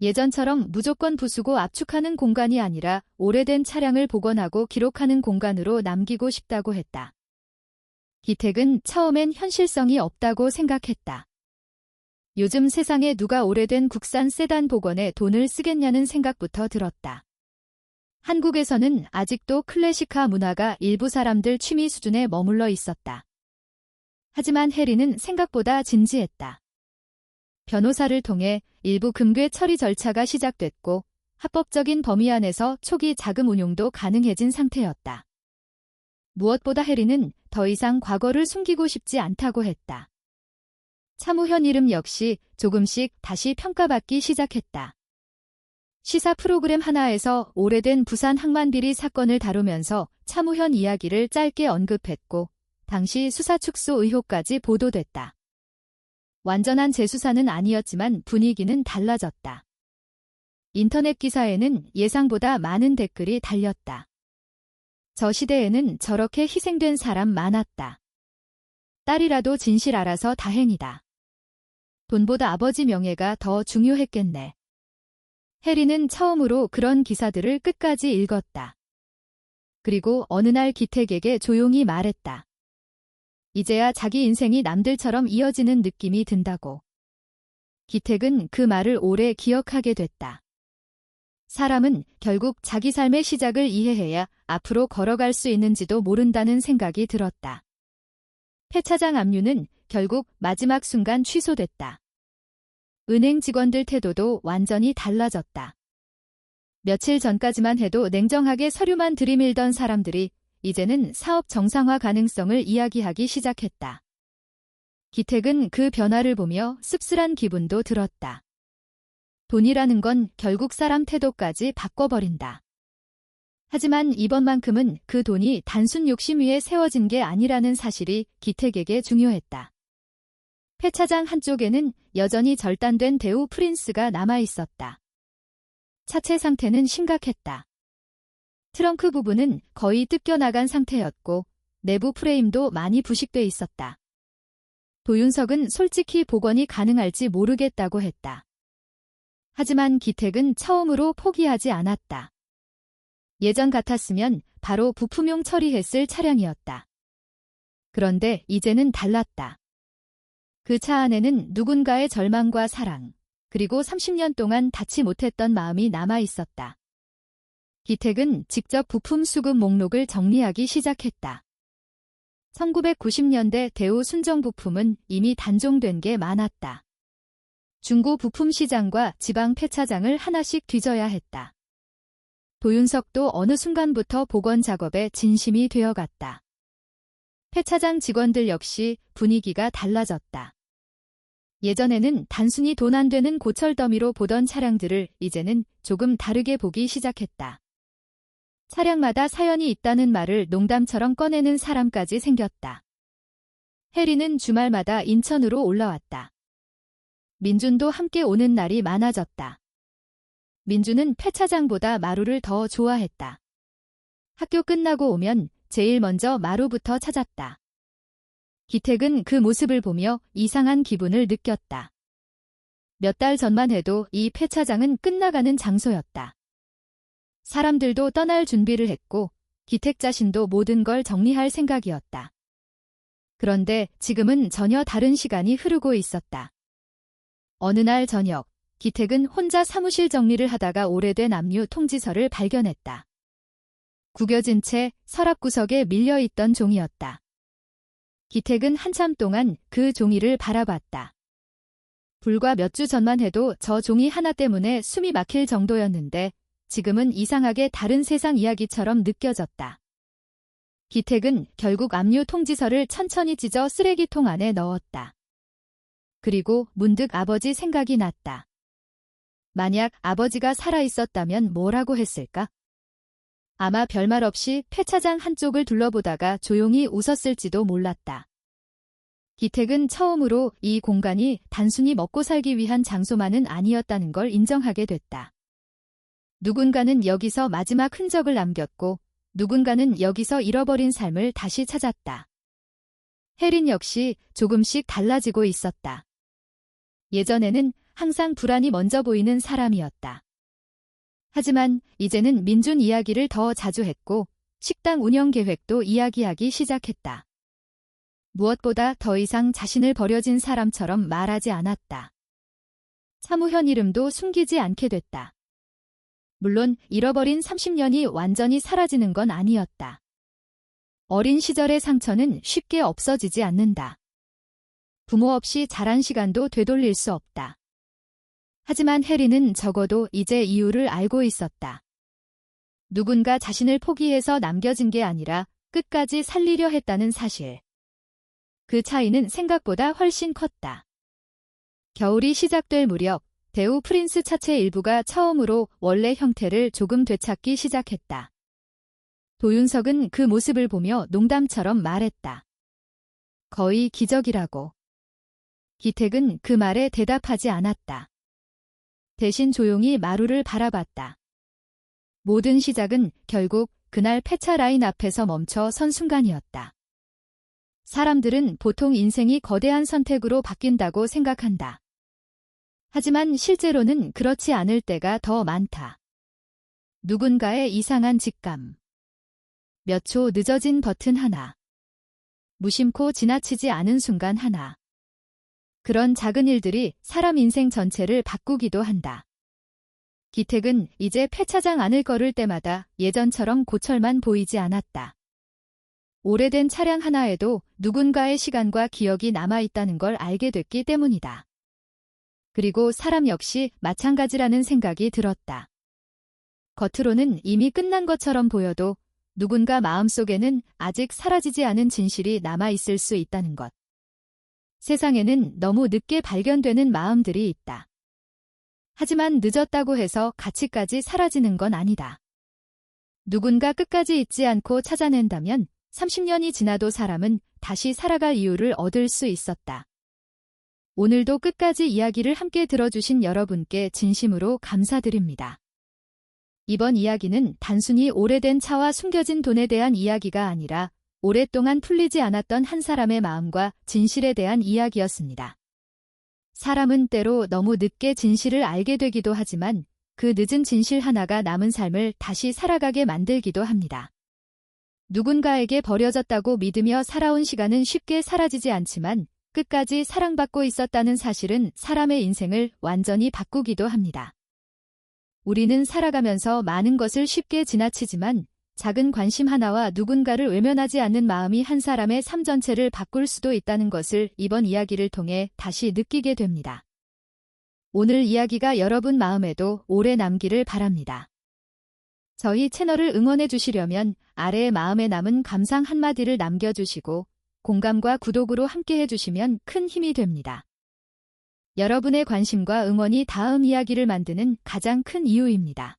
예전처럼 무조건 부수고 압축하는 공간이 아니라 오래된 차량을 복원하고 기록하는 공간으로 남기고 싶다고 했다. 기택은 처음엔 현실성이 없다고 생각했다. 요즘 세상에 누가 오래된 국산 세단 복원에 돈을 쓰겠냐는 생각부터 들었다. 한국에서는 아직도 클래식카 문화가 일부 사람들 취미 수준에 머물러 있었다. 하지만 혜린은 생각보다 진지했다. 변호사를 통해 일부 금괴 처리 절차가 시작됐고 합법적인 범위 안에서 초기 자금 운용도 가능해진 상태였다. 무엇보다 혜린은 더 이상 과거를 숨기고 싶지 않다고 했다. 차무현 이름 역시 조금씩 다시 평가받기 시작했다. 시사 프로그램 하나에서 오래된 부산 항만비리 사건을 다루면서 차무현 이야기를 짧게 언급했고 당시 수사 축소 의혹까지 보도됐다. 완전한 재수사는 아니었지만 분위기는 달라졌다. 인터넷 기사에는 예상보다 많은 댓글이 달렸다. 저 시대에는 저렇게 희생된 사람 많았다. 딸이라도 진실 알아서 다행이다. 돈보다 아버지 명예가 더 중요했겠네. 혜린은 처음으로 그런 기사들을 끝까지 읽었다. 그리고 어느 날 기택에게 조용히 말했다. 이제야 자기 인생이 남들처럼 이어지는 느낌이 든다고. 기택은 그 말을 오래 기억하게 됐다. 사람은 결국 자기 삶의 시작을 이해해야 앞으로 걸어갈 수 있는지도 모른다는 생각이 들었다. 폐차장 압류는 결국 마지막 순간 취소됐다. 은행 직원들 태도도 완전히 달라졌다. 며칠 전까지만 해도 냉정하게 서류만 들이밀던 사람들이 이제는 사업 정상화 가능성을 이야기하기 시작했다. 기택은 그 변화를 보며 씁쓸한 기분도 들었다. 돈이라는 건 결국 사람 태도까지 바꿔버린다. 하지만 이번만큼은 그 돈이 단순 욕심 위에 세워진 게 아니라는 사실이 기택에게 중요했다. 폐차장 한쪽에는 여전히 절단된 대우 프린스가 남아있었다. 차체 상태는 심각했다. 트렁크 부분은 거의 뜯겨나간 상태였고 내부 프레임도 많이 부식돼 있었다. 도윤석은 솔직히 복원이 가능할지 모르겠다고 했다. 하지만 기택은 처음으로 포기하지 않았다. 예전 같았으면 바로 부품용 처리했을 차량이었다. 그런데 이제는 달랐다. 그 차 안에는 누군가의 절망과 사랑, 그리고 30년 동안 닿지 못했던 마음이 남아 있었다. 기택은 직접 부품 수급 목록을 정리하기 시작했다. 1990년대 대우 순정 부품은 이미 단종된 게 많았다. 중고 부품 시장과 지방 폐차장을 하나씩 뒤져야 했다. 도윤석도 어느 순간부터 복원 작업에 진심이 되어갔다. 폐차장 직원들 역시 분위기가 달라졌다. 예전에는 단순히 돈 안 되는 고철 더미로 보던 차량들을 이제는 조금 다르게 보기 시작했다. 차량마다 사연이 있다는 말을 농담처럼 꺼내는 사람까지 생겼다. 혜리는 주말마다 인천으로 올라왔다. 민준도 함께 오는 날이 많아졌다. 민준은 폐차장보다 마루를 더 좋아했다. 학교 끝나고 오면 제일 먼저 마루부터 찾았다. 기택은 그 모습을 보며 이상한 기분을 느꼈다. 몇 달 전만 해도 이 폐차장은 끝나가는 장소였다. 사람들도 떠날 준비를 했고 기택 자신도 모든 걸 정리할 생각이었다. 그런데 지금은 전혀 다른 시간이 흐르고 있었다. 어느 날 저녁, 기택은 혼자 사무실 정리를 하다가 오래된 압류 통지서를 발견했다. 구겨진 채 서랍 구석에 밀려있던 종이였다. 기택은 한참 동안 그 종이를 바라봤다. 불과 몇 주 전만 해도 저 종이 하나 때문에 숨이 막힐 정도였는데 지금은 이상하게 다른 세상 이야기처럼 느껴졌다. 기택은 결국 압류 통지서를 천천히 찢어 쓰레기통 안에 넣었다. 그리고 문득 아버지 생각이 났다. 만약 아버지가 살아있었다면 뭐라고 했을까? 아마 별말 없이 폐차장 한쪽을 둘러보다가 조용히 웃었을지도 몰랐다. 기택은 처음으로 이 공간이 단순히 먹고 살기 위한 장소만은 아니었다는 걸 인정하게 됐다. 누군가는 여기서 마지막 흔적을 남겼고 누군가는 여기서 잃어버린 삶을 다시 찾았다. 혜린 역시 조금씩 달라지고 있었다. 예전에는 항상 불안이 먼저 보이는 사람이었다. 하지만 이제는 민준 이야기를 더 자주 했고 식당 운영 계획도 이야기하기 시작했다. 무엇보다 더 이상 자신을 버려진 사람처럼 말하지 않았다. 사무현 이름도 숨기지 않게 됐다. 물론 잃어버린 30년이 완전히 사라지는 건 아니었다. 어린 시절의 상처는 쉽게 없어지지 않는다. 부모 없이 자란 시간도 되돌릴 수 없다. 하지만 혜리는 적어도 이제 이유를 알고 있었다. 누군가 자신을 포기해서 남겨진 게 아니라 끝까지 살리려 했다는 사실. 그 차이는 생각보다 훨씬 컸다. 겨울이 시작될 무렵 대우 프린스 차체 일부가 처음으로 원래 형태를 조금 되찾기 시작했다. 도윤석은 그 모습을 보며 농담처럼 말했다. 거의 기적이라고. 기택은 그 말에 대답하지 않았다. 대신 조용히 마루를 바라봤다. 모든 시작은 결국 그날 폐차 라인 앞에서 멈춰 선 순간이었다. 사람들은 보통 인생이 거대한 선택으로 바뀐다고 생각한다. 하지만 실제로는 그렇지 않을 때가 더 많다. 누군가의 이상한 직감. 몇 초 늦어진 버튼 하나. 무심코 지나치지 않은 순간 하나. 그런 작은 일들이 사람 인생 전체를 바꾸기도 한다. 기택은 이제 폐차장 안을 걸을 때마다 예전처럼 고철만 보이지 않았다. 오래된 차량 하나에도 누군가의 시간과 기억이 남아있다는 걸 알게 됐기 때문이다. 그리고 사람 역시 마찬가지라는 생각이 들었다. 겉으로는 이미 끝난 것처럼 보여도 누군가 마음속에는 아직 사라지지 않은 진실이 남아있을 수 있다는 것. 세상에는 너무 늦게 발견되는 마음들이 있다. 하지만 늦었다고 해서 가치까지 사라지는 건 아니다. 누군가 끝까지 잊지 않고 찾아낸다면 30년이 지나도 사람은 다시 살아갈 이유를 얻을 수 있었다. 오늘도 끝까지 이야기를 함께 들어주신 여러분께 진심으로 감사드립니다. 이번 이야기는 단순히 오래된 차와 숨겨진 돈에 대한 이야기가 아니라 오랫동안 풀리지 않았던 한 사람의 마음과 진실에 대한 이야기였습니다. 사람은 때로 너무 늦게 진실을 알게 되기도 하지만 그 늦은 진실 하나가 남은 삶을 다시 살아가게 만들기도 합니다. 누군가에게 버려졌다고 믿으며 살아온 시간은 쉽게 사라지지 않지만 끝까지 사랑받고 있었다는 사실은 사람의 인생을 완전히 바꾸기도 합니다. 우리는 살아가면서 많은 것을 쉽게 지나치지만 작은 관심 하나와 누군가를 외면하지 않는 마음이 한 사람의 삶 전체를 바꿀 수도 있다는 것을 이번 이야기를 통해 다시 느끼게 됩니다. 오늘 이야기가 여러분 마음에도 오래 남기를 바랍니다. 저희 채널을 응원해 주시려면 아래에 마음에 남은 감상 한마디를 남겨주시고 공감과 구독으로 함께 해주시면 큰 힘이 됩니다. 여러분의 관심과 응원이 다음 이야기를 만드는 가장 큰 이유입니다.